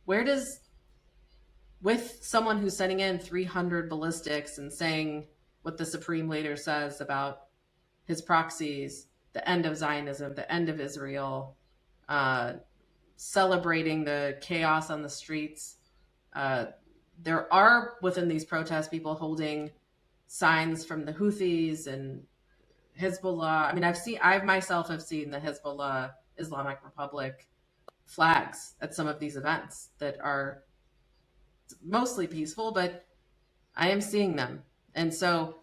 where does, with someone who's sending in 300 ballistics and saying what the supreme leader says about his proxies, the end of Zionism, the end of Israel, celebrating the chaos on the streets, there are within these protests people holding signs from the Houthis and Hezbollah. I mean, I myself have seen the Hezbollah Islamic Republic flags at some of these events that are mostly peaceful, but I am seeing them. And so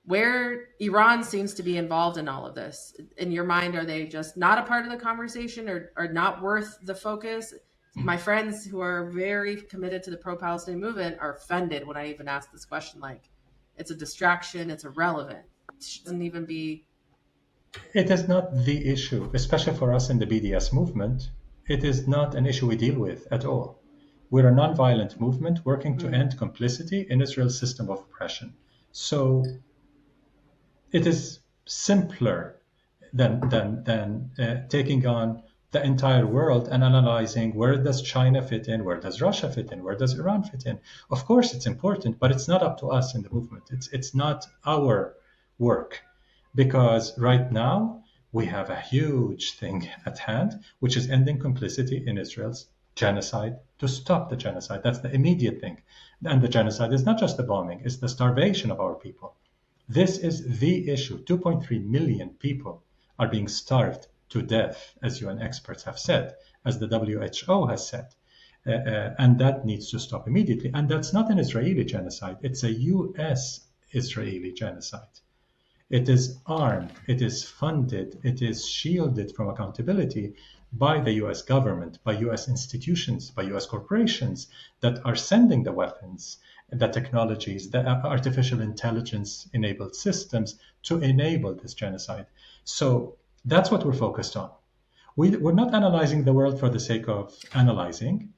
where Iran seems to be involved in all of this, in your mind, are they just not a part of the conversation or not worth the focus? My friends who are very committed to the pro-Palestinian movement are offended when I even ask this question, like, it's a distraction, it's irrelevant. It shouldn't even be. It is not the issue, especially for us in the BDS movement. It is not an issue we deal with at all. We're a nonviolent movement working to end complicity in Israel's system of oppression. So it is simpler than taking on the entire world and analyzing where does China fit in, where does Russia fit in, where does Iran fit in. Of course, it's important, but it's not up to us in the movement. It's not our work, because right now we have a huge thing at hand, which is ending complicity in Israel's genocide, to stop the genocide. That's the immediate thing. And the genocide is not just the bombing, it's the starvation of our people. This is the issue. 2.3 million people are being starved to death, as UN experts have said, as the WHO has said. And that needs to stop immediately. And that's not an Israeli genocide. It's a US-Israeli genocide. It is armed, it is funded, it is shielded from accountability by the US government, by US institutions, by US corporations that are sending the weapons, the technologies, the artificial intelligence-enabled systems to enable this genocide. So that's what we're focused on. We're not analyzing the world for the sake of analyzing.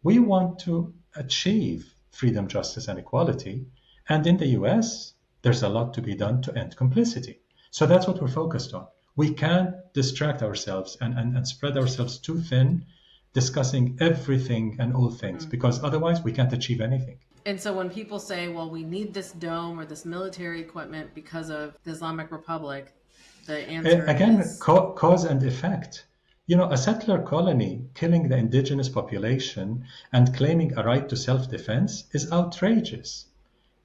We want to achieve freedom, justice, and equality. And in the US, there's a lot to be done to end complicity. So that's what we're focused on. We can't distract ourselves and spread ourselves too thin discussing everything and all things, because otherwise we can't achieve anything. And so when people say, well, we need this dome or this military equipment because of the Islamic Republic, the answer is... Cause and effect. A settler colony killing the indigenous population and claiming a right to self-defense is outrageous.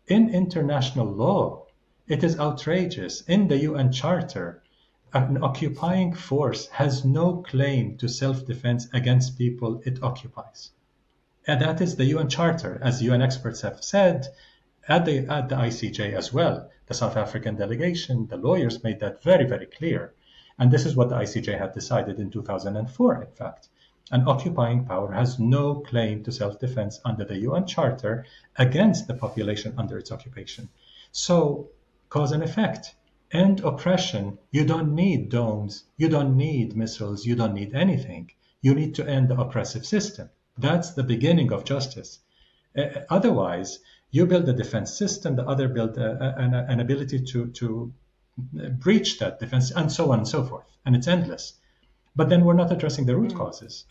In international law, it is outrageous. In the UN Charter, an occupying force has no claim to self-defense against people it occupies. And that is the UN Charter, as UN experts have said, at the ICJ as well. The South African delegation, the lawyers made that very, very clear. And this is what the ICJ had decided in 2004, in fact. An occupying power has no claim to self-defense under the UN Charter against the population under its occupation. So, cause and effect. End oppression. You don't need domes. You don't need missiles. You don't need anything. You need to end the oppressive system. That's the beginning of justice. Otherwise, you build a defense system, the other build an ability to breach that defense, and so on and so forth. And it's endless. But then we're not addressing the root causes.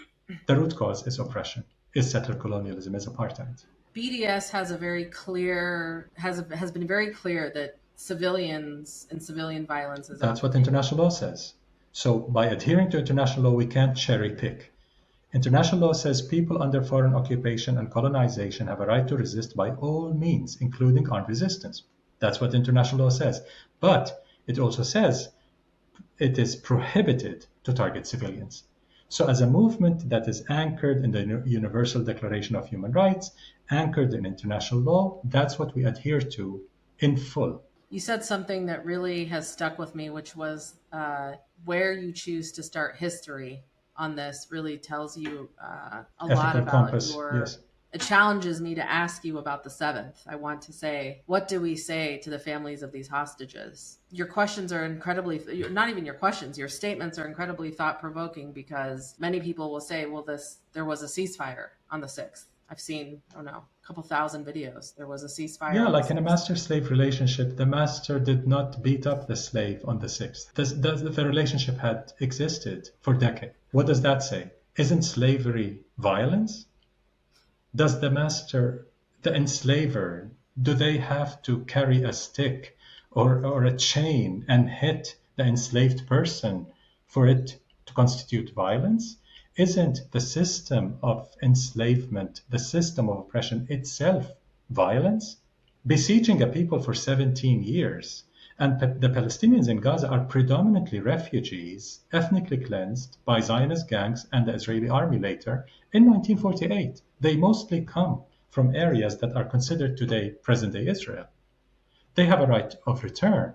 The root cause is oppression, is settler colonialism, is apartheid. BDS has a very clear, has been very clear that civilians and civilian violence is... That's what international law says. So by adhering to international law, we can't cherry pick. International law says people under foreign occupation and colonization have a right to resist by all means, including armed resistance. That's what international law says. But it also says it is prohibited to target civilians. So as a movement that is anchored in the Universal Declaration of Human Rights, anchored in international law, that's what we adhere to in full. You said something that really has stuck with me, which was where you choose to start history on this really tells you a lot about your it challenges me to ask you about the 7th. I want to say, what do we say to the families of these hostages? Your questions are incredibly, not even your questions, your statements are incredibly thought-provoking, because many people will say, well, there was a ceasefire on the 6th. I've seen, I don't know, a couple thousand videos. There was a ceasefire. Yeah, on like the in a 6th. master-slave relationship, the master did not beat up the slave on the 6th. The relationship had existed for decades. What does that say? Isn't slavery violence? Does the master, the enslaver, do they have to carry a stick or a chain and hit the enslaved person for it to constitute violence? Isn't the system of enslavement, the system of oppression itself, violence? Besieging a people for 17 years, and the Palestinians in Gaza are predominantly refugees, ethnically cleansed by Zionist gangs and the Israeli army later in 1948. They mostly come from areas that are considered today present-day Israel. They have a right of return.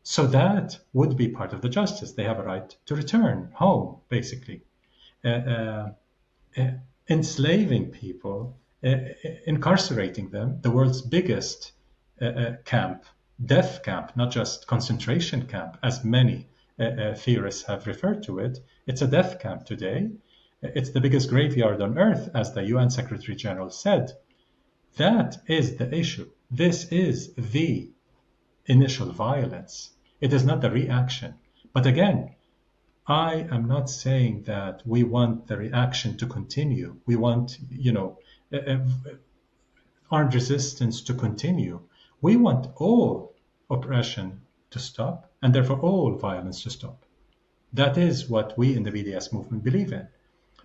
So that would be part of the justice. They have a right to return home, basically. Enslaving people, incarcerating them, the world's biggest camp, death camp, not just concentration camp, as many theorists have referred to it. It's a death camp today. It's the biggest graveyard on earth, as the UN Secretary General said. That is the issue. This is the initial violence. It is not the reaction. But again, I am not saying that we want the reaction to continue. We want, armed resistance to continue. We want all oppression to stop, and therefore all violence to stop. That is what we in the BDS movement believe in.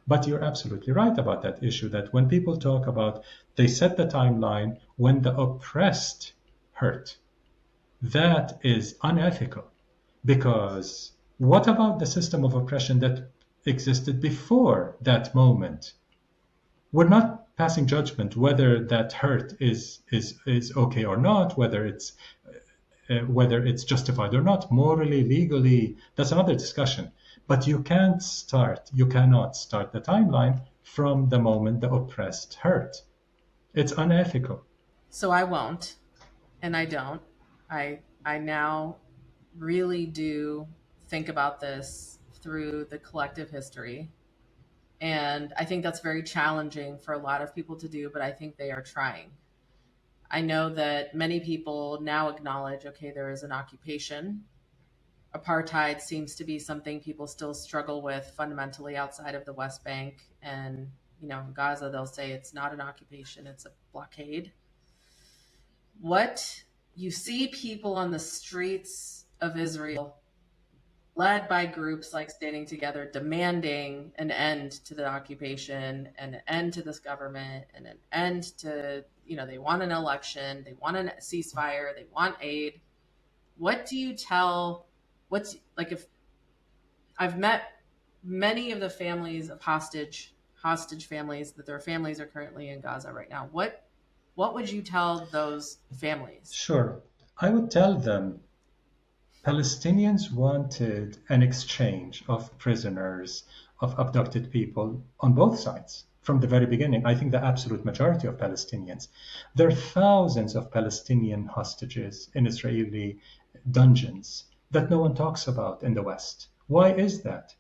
But you're absolutely right about that issue, that when people talk about, they set the timeline when the oppressed hurt. That is unethical, because what about the system of oppression that existed before that moment? We're not passing judgment whether that hurt is okay or not, whether it's justified or not, morally, legally. That's another discussion. But you cannot start the timeline from the moment the oppressed hurt. It's unethical. So I won't, and I don't. I now really do think about this through the collective history. And I think that's very challenging for a lot of people to do, but I think they are trying. I know that many people now acknowledge, okay, there is an occupation. Apartheid seems to be something people still struggle with fundamentally outside of the West Bank. And, in Gaza, they'll say it's not an occupation, it's a blockade. What you see people on the streets of Israel, led by groups like Standing Together, demanding an end to the occupation and an end to this government and an end to, they want an election, they want a ceasefire, they want aid. What do you tell, if I've met many of the families of hostage families, that their families are currently in Gaza right now. What would you tell those families? Sure. I would tell them Palestinians wanted an exchange of prisoners, of abducted people on both sides from the very beginning. I think the absolute majority of Palestinians. There are thousands of Palestinian hostages in Israeli dungeons that no one talks about in the West. Why is that?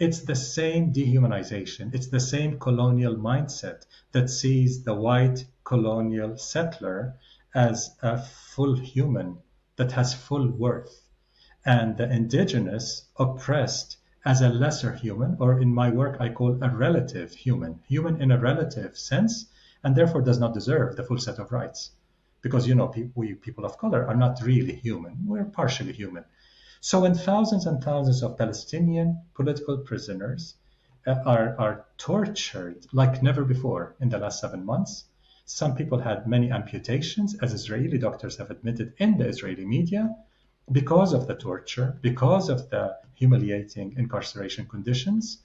It's the same dehumanization. It's the same colonial mindset that sees the white colonial settler as a full human that has full worth, and the indigenous oppressed as a lesser human, or in my work I call a relative human in a relative sense, and therefore does not deserve the full set of rights. Because, we people of color are not really human. We're partially human. So when thousands and thousands of Palestinian political prisoners are tortured like never before in the last 7 months, some people had many amputations, as Israeli doctors have admitted in the Israeli media, because of the torture, because of the humiliating incarceration conditions,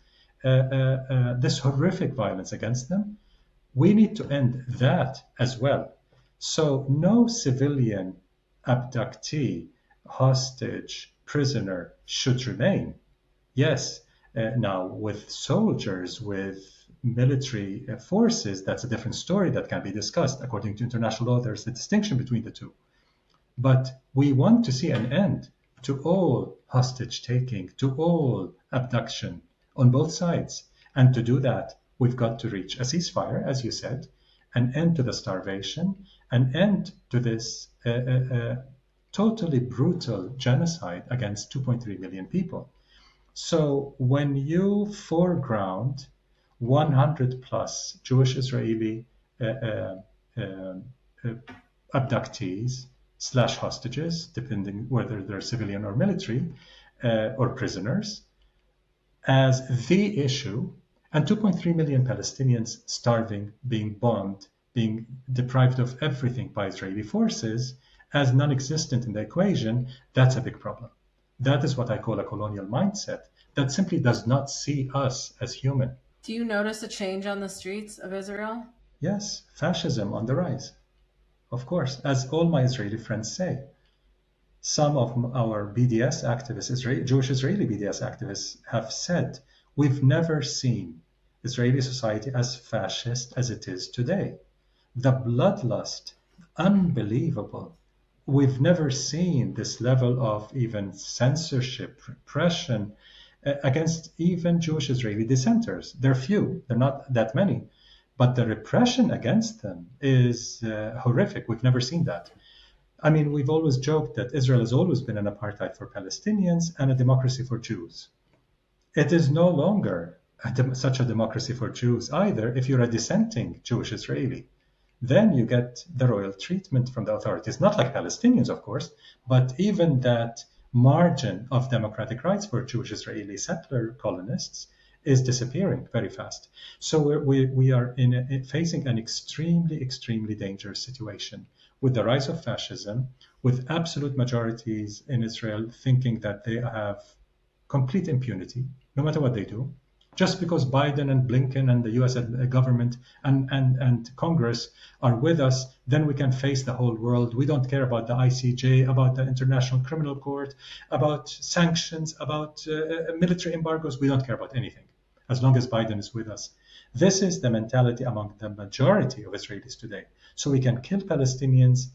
this horrific violence against them. We need to end that as well. So no civilian abductee, hostage, prisoner should remain. Yes, Now, with soldiers, with military forces, that's a different story that can be discussed. According to international law, there's a distinction between the two. But we want to see an end to all hostage taking, to all abduction on both sides. And to do that, we've got to reach a ceasefire, as you said, an end to the starvation, an end to this totally brutal genocide against 2.3 million people. So when you foreground 100 plus Jewish Israeli abductees / hostages, depending whether they're civilian or military, or prisoners, as the issue, and 2.3 million Palestinians starving, being bombed, being deprived of everything by Israeli forces as non-existent in the equation, that's a big problem. That is what I call a colonial mindset that simply does not see us as human. Do you notice a change on the streets of Israel? Yes, fascism on the rise. Of course, as all my Israeli friends say. Some of our BDS activists, Jewish Israeli BDS activists, have said, we've never seen Israeli society as fascist as it is today. The bloodlust, unbelievable. We've never seen this level of even censorship, repression against even Jewish Israeli dissenters. They're few, they're not that many, but the repression against them is horrific. We've never seen that. I mean, we've always joked that Israel has always been an apartheid for Palestinians and a democracy for Jews. It is no longer such a democracy for Jews either if you're a dissenting Jewish Israeli. Then you get the royal treatment from the authorities, not like Palestinians, of course, but even that margin of democratic rights for Jewish Israeli settler colonists is disappearing very fast. So we are facing an extremely, extremely dangerous situation with the rise of fascism, with absolute majorities in Israel thinking that they have complete impunity, no matter what they do. Just because Biden and Blinken and the US government and Congress are with us, then we can face the whole world. We don't care about the ICJ, about the International Criminal Court, about sanctions, about military embargoes. We don't care about anything as long as Biden is with us. This is the mentality among the majority of Israelis today. So we can kill Palestinians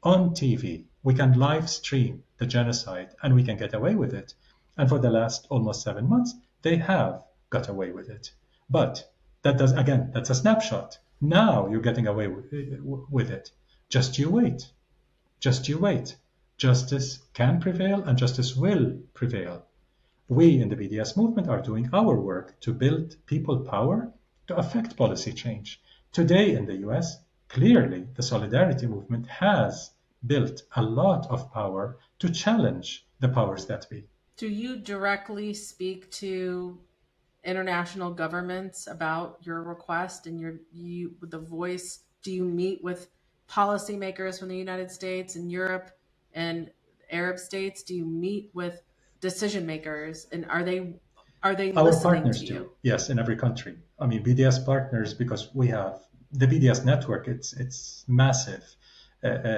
on TV. We can live stream the genocide and we can get away with it. And for the last almost 7 months, they have got away with it. But that's a snapshot. Now you're getting away with it. Just you wait. Just you wait. Justice can prevail and justice will prevail. We in the BDS movement are doing our work to build people power to affect policy change. Today in the US, clearly the solidarity movement has built a lot of power to challenge the powers that be. Do you directly speak to international governments about your request and the voice? Do you meet with policymakers from the United States and Europe and Arab states? Do you meet with decision makers, and are they Our listening partners to you? do, yes, in every country. I mean, BDS partners, because we have the BDS network, it's massive.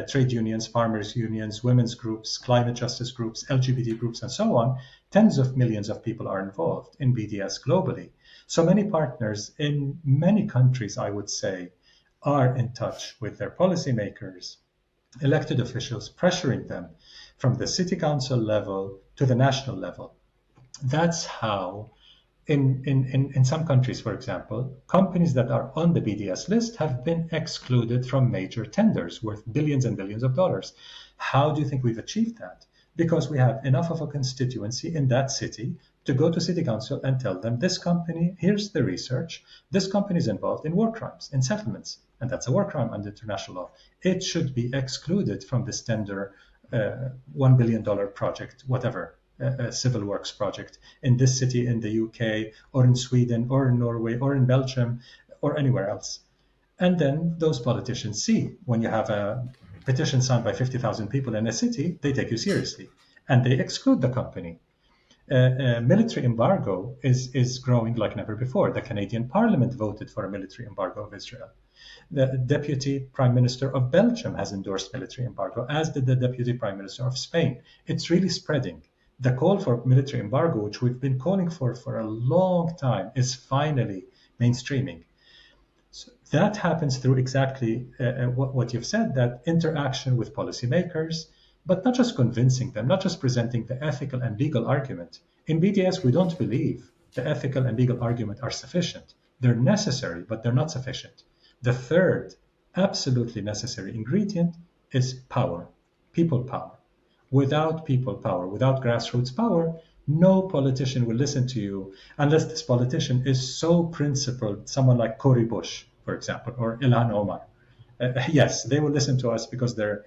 Trade unions, farmers unions, women's groups, climate justice groups, LGBT groups, and so on. Tens of millions of people are involved in BDS globally. So many partners in many countries, I would say, are in touch with their policymakers, elected officials, pressuring them from the city council level to the national level. That's how, in some countries, for example, companies that are on the BDS list have been excluded from major tenders worth billions and billions of dollars. How do you think we've achieved that? Because we have enough of a constituency in that city to go to city council and tell them, this company, here's the research, this company is involved in war crimes, in settlements, and that's a war crime under international law. It should be excluded from this tender, $1 billion project, whatever, a civil works project in this city, in the UK, or in Sweden, or in Norway, or in Belgium, or anywhere else. And then those politicians see when you have a petition signed by 50,000 people in a city, they take you seriously, and they exclude the company. Military embargo is growing like never before. The Canadian Parliament voted for a military embargo of Israel. The Deputy Prime Minister of Belgium has endorsed military embargo, as did the Deputy Prime Minister of Spain. It's really spreading. the call for military embargo, which we've been calling for a long time, is finally mainstreaming. So that happens through exactly what you've said, that interaction with policymakers, but not just convincing them, not just presenting the ethical and legal argument. In BDS, we don't believe the ethical and legal argument are sufficient. They're necessary, but they're not sufficient. The third, absolutely necessary ingredient is power, people power. Without people power, without grassroots power, no politician will listen to you unless this politician is so principled, someone like Cory Bush, for example, or Ilhan Omar. Yes, they will listen to us because they're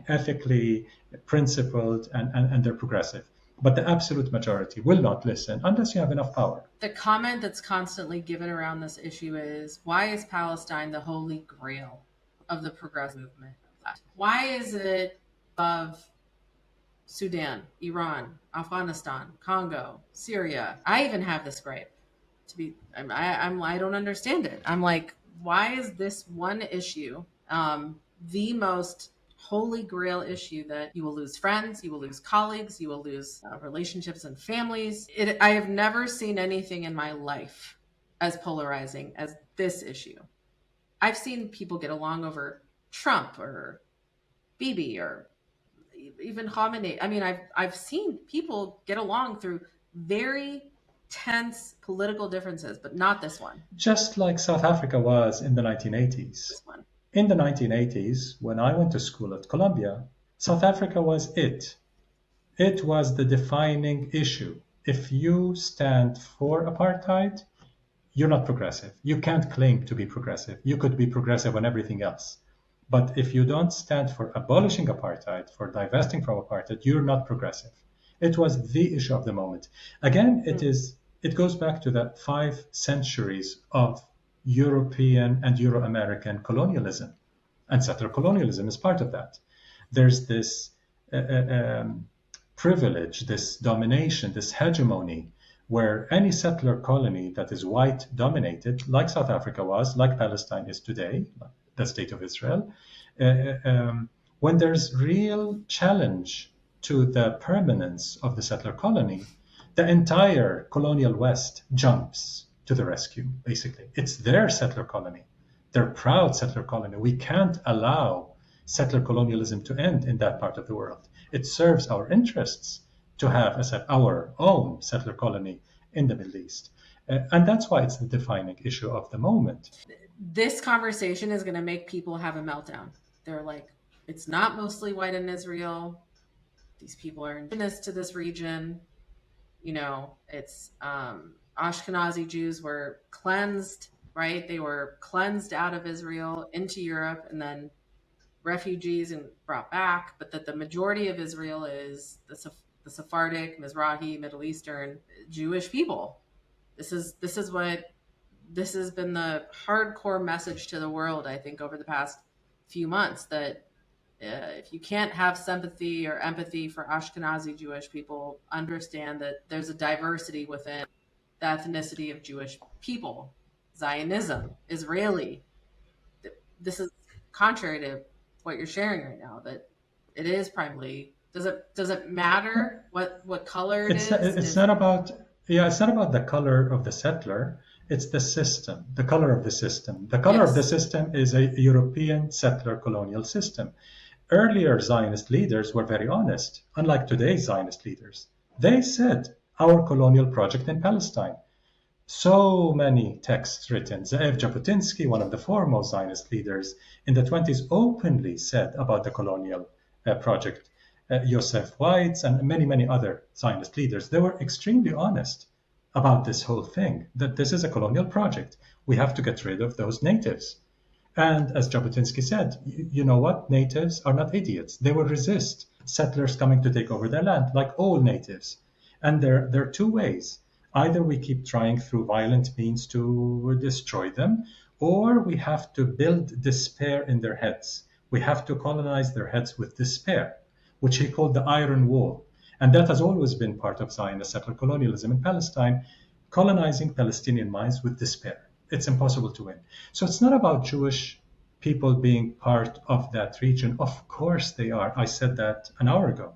ethically principled and they're progressive. But the absolute majority will not listen unless you have enough power. The comment that's constantly given around this issue is, why is Palestine the holy grail of the progressive movement? Why is it above Sudan, Iran, Afghanistan, Congo, Syria? I even have this gripe. I don't understand it. I'm like, why is this one issue the most holy grail issue that you will lose friends, you will lose colleagues, you will lose relationships and families? I have never seen anything in my life as polarizing as this issue. I've seen people get along over Trump or Bibi or even Khamenei. I mean, I've seen people get along through very tense political differences, but not this one. Just like South Africa was in the 1980s. This one. In the 1980s, when I went to school at Columbia, South Africa was it. It was the defining issue. If you stand for apartheid, you're not progressive. You can't claim to be progressive. You could be progressive on everything else. But if you don't stand for abolishing apartheid, for divesting from apartheid, you're not progressive. It was the issue of the moment. Again, it goes back to the 5 centuries of European and Euro-American colonialism, and settler colonialism is part of that. There's this privilege, this domination, this hegemony, where any settler colony that is white dominated, like South Africa was, like Palestine is today, the state of Israel, when there's real challenge to the permanence of the settler colony, the entire colonial West jumps to the rescue, basically. It's their settler colony. They're proud settler colony. We can't allow settler colonialism to end in that part of the world. It serves our interests to have our own settler colony in the Middle East. And that's why it's the defining issue of the moment. This conversation is going to make people have a meltdown. They're like, it's not mostly white in Israel. These people are indigenous to this region. You know, it's Ashkenazi Jews were cleansed, right? They were cleansed out of Israel into Europe and then refugees and brought back. But that the majority of Israel is the Sephardic, Mizrahi, Middle Eastern Jewish people. This has been the hardcore message to the world, I think, over the past few months, that if you can't have sympathy or empathy for Ashkenazi Jewish people, understand that there's a diversity within the ethnicity of Jewish people. Zionism, Israeli. This is contrary to what you're sharing right now, that it is primarily. Does it matter what color it is? It's not about the color of the settler. It's the system, the color of the system. The color of the system is a European settler colonial system. Earlier Zionist leaders were very honest, unlike today's Zionist leaders. They said, our colonial project in Palestine. So many texts written. Ze'ev Jabotinsky, one of the foremost Zionist leaders in the 20s, openly said about the colonial project. Yosef Weitz and many, many other Zionist leaders, they were extremely honest about this whole thing, that this is a colonial project. We have to get rid of those natives. And as Jabotinsky said, you know what? Natives are not idiots. They will resist settlers coming to take over their land, like all natives. And there are 2 ways. Either we keep trying through violent means to destroy them, or we have to build despair in their heads. We have to colonize their heads with despair, which he called the Iron Wall. And that has always been part of Zionist settler colonialism in Palestine, colonizing Palestinian minds with despair. It's impossible to win. So it's not about Jewish people being part of that region. Of course they are. I said that an hour ago.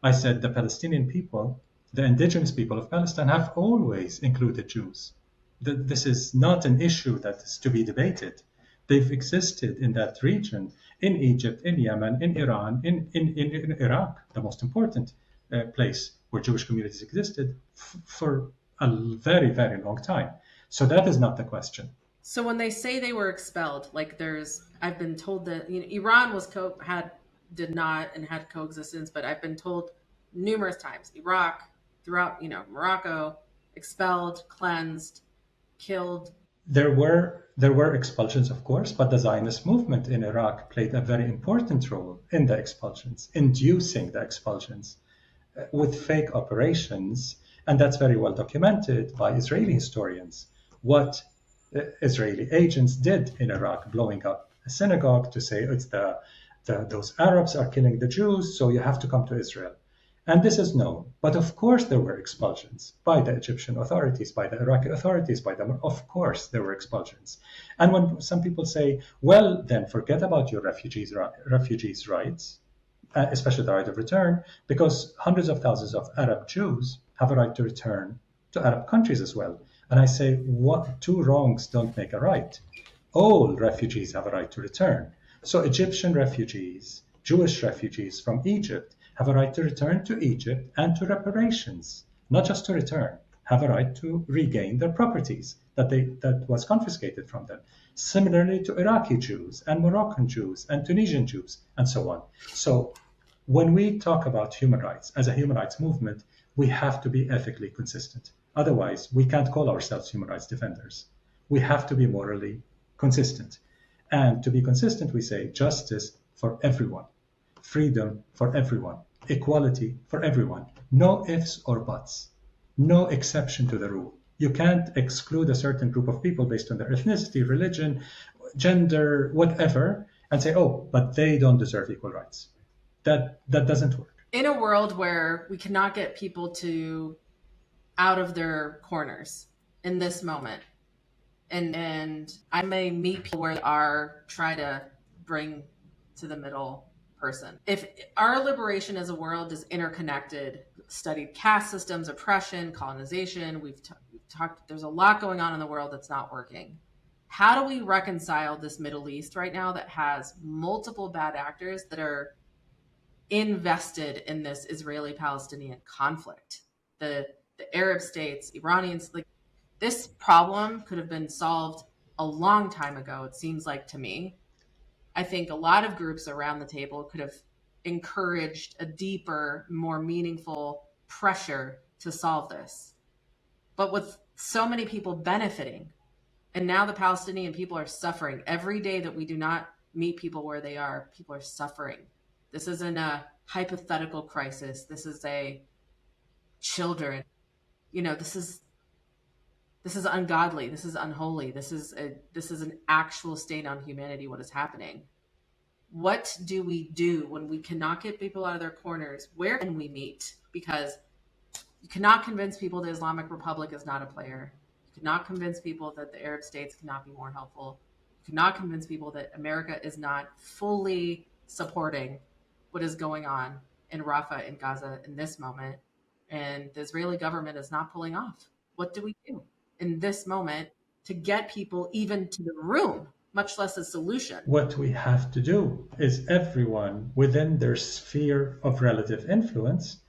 I said the Palestinian people, the indigenous people of Palestine, have always included Jews. This is not an issue that is to be debated. They've existed in that region, in Egypt, in Yemen, in Iran, in Iraq, the most important place where Jewish communities existed for a very, very long time. So that is not the question. So when they say they were expelled, like I've been told that Iran did not and had coexistence, but I've been told numerous times Iraq, throughout Morocco, expelled, cleansed, killed. There were expulsions, of course, but the Zionist movement in Iraq played a very important role in the expulsions, inducing the expulsions with fake operations, and that's very well documented by Israeli historians. What Israeli agents did in Iraq, blowing up a synagogue to say it's those Arabs are killing the Jews, so you have to come to Israel. And this is known. But of course there were expulsions by the Egyptian authorities, by the Iraqi authorities, of course there were expulsions. And when some people say, well, then forget about your refugees' rights, especially the right of return, because hundreds of thousands of Arab Jews have a right to return to Arab countries as well. And I say, what two wrongs don't make a right. All refugees have a right to return. So Egyptian refugees, Jewish refugees from Egypt have a right to return to Egypt and to reparations, not just to return, have a right to regain their properties that was confiscated from them. Similarly to Iraqi Jews and Moroccan Jews and Tunisian Jews and so on. So when we talk about human rights as a human rights movement, we have to be ethically consistent. Otherwise, we can't call ourselves human rights defenders. We have to be morally consistent. And to be consistent, we say justice for everyone, freedom for everyone, equality for everyone, no ifs or buts, no exception to the rule. You can't exclude a certain group of people based on their ethnicity, religion, gender, whatever, and say, oh, but they don't deserve equal rights. That doesn't work. In a world where we cannot get people out of their corners in this moment, and I may meet people where they are try to bring to the middle person. If our liberation as a world is interconnected, studied caste systems, oppression, colonization, we've talked, there's a lot going on in the world that's not working. How do we reconcile this Middle East right now that has multiple bad actors that are invested in this Israeli-Palestinian conflict? The Arab states, Iranians, like, this problem could have been solved a long time ago, it seems like to me. I think a lot of groups around the table could have encouraged a deeper, more meaningful pressure to solve this. But with so many people benefiting, and now the Palestinian people are suffering. Every day that we do not meet people where they are, people are suffering. This isn't a hypothetical crisis. This is children. This is ungodly. This is unholy. This is an actual stain on humanity, what is happening. What do we do when we cannot get people out of their corners? Where can we meet? Because you cannot convince people the Islamic Republic is not a player. You cannot convince people that the Arab states cannot be more helpful. You cannot convince people that America is not fully supporting what is going on in Rafah in Gaza in this moment. And the Israeli government is not pulling off. What do we do in this moment to get people even to the room, much less a solution? What we have to do is everyone within their sphere of relative influence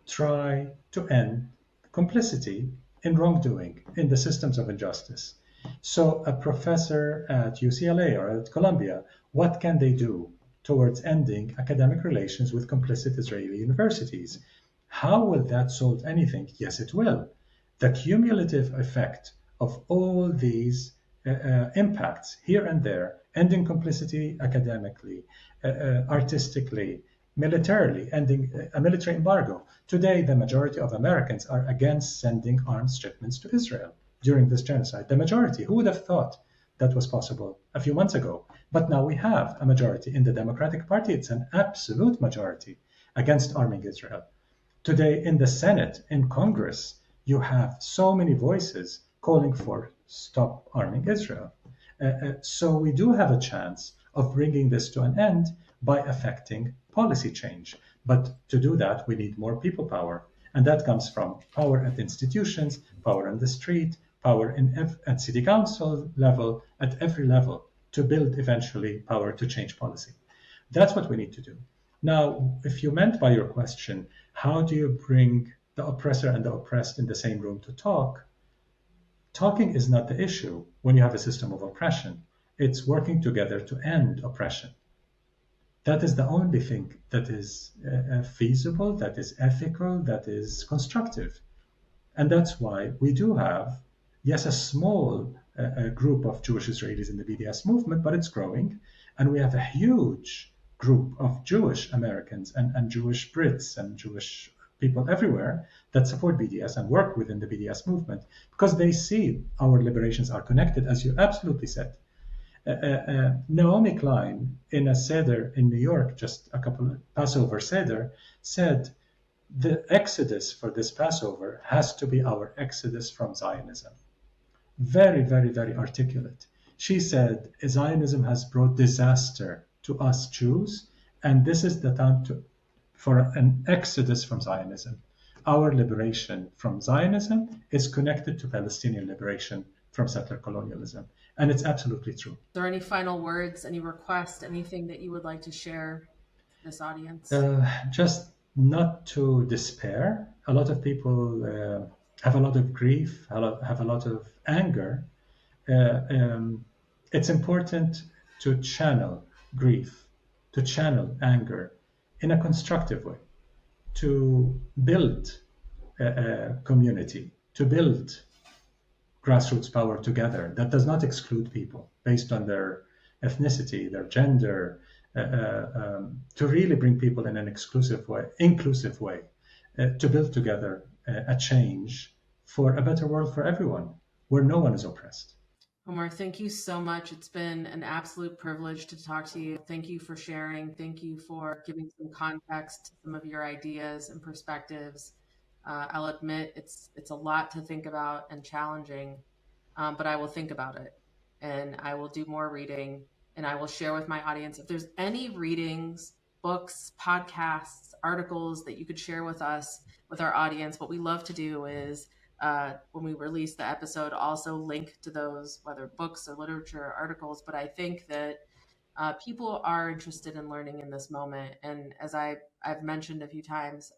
try to end complicity in wrongdoing in the systems of injustice. So a professor at UCLA or at Columbia, what can they do towards ending academic relations with complicit Israeli universities? How will that solve anything? Yes, it will. The cumulative effect of all these impacts here and there, ending complicity academically, artistically, militarily, ending a military embargo. Today, the majority of Americans are against sending arms shipments to Israel during this genocide. The majority. Who would have thought that was possible a few months ago? But now we have a majority in the Democratic Party. It's an absolute majority against arming Israel. Today, in the Senate, in Congress, you have so many voices calling for stop arming Israel. So we do have a chance of bringing this to an end by affecting policy change. But to do that, we need more people power. And that comes from power at institutions, power on the street, power at city council level, at every level, to build eventually power to change policy. That's what we need to do. Now, if you meant by your question, how do you bring the oppressor and the oppressed in the same room to talk? Talking is not the issue when you have a system of oppression. It's working together to end oppression. That is the only thing that is feasible, that is ethical, that is constructive. And that's why we do have, yes, a small group of Jewish Israelis in the BDS movement, but it's growing. And we have a huge group of Jewish Americans and Jewish Brits and Jewish people everywhere that support BDS and work within the BDS movement because they see our liberations are connected, as you absolutely said. Naomi Klein, in a Seder in New York, just a couple of Passover Seder, said the exodus for this Passover has to be our exodus from Zionism. Very, very, very articulate. She said Zionism has brought disaster to us Jews, and this is the time for an exodus from Zionism. Our liberation from Zionism is connected to Palestinian liberation from settler colonialism. And it's absolutely true. Are there any final words, any requests, anything that you would like to share with this audience? Just not to despair. A lot of people have a lot of grief, have a lot of anger. It's important to channel grief, to channel anger in a constructive way, to build a community, to build grassroots power together that does not exclude people based on their ethnicity, their gender, to really bring people in an inclusive way, to build together a change for a better world for everyone, where no one is oppressed. Omar, thank you so much. It's been an absolute privilege to talk to you. Thank you for sharing. Thank you for giving some context to some of your ideas and perspectives. I'll admit it's a lot to think about and challenging, but I will think about it and I will do more reading and I will share with my audience. If there's any readings, books, podcasts, articles that you could share with us, with our audience, what we love to do is when we release the episode, also link to those, whether books or literature or articles. But I think that people are interested in learning in this moment. And as I've mentioned a few times,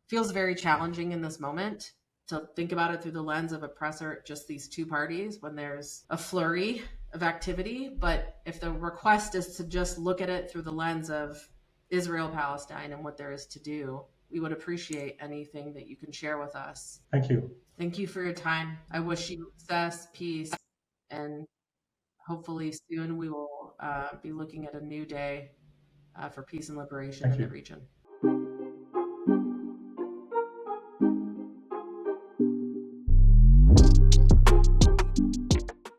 feels very challenging in this moment to think about it through the lens of oppressor, just these two parties when there's a flurry of activity. But if the request is to just look at it through the lens of Israel Palestine and what there is to do, we would appreciate anything that you can share with us. Thank you. Thank you for your time. I wish you success, peace, and hopefully soon we will be looking at a new day for peace and liberation in the region.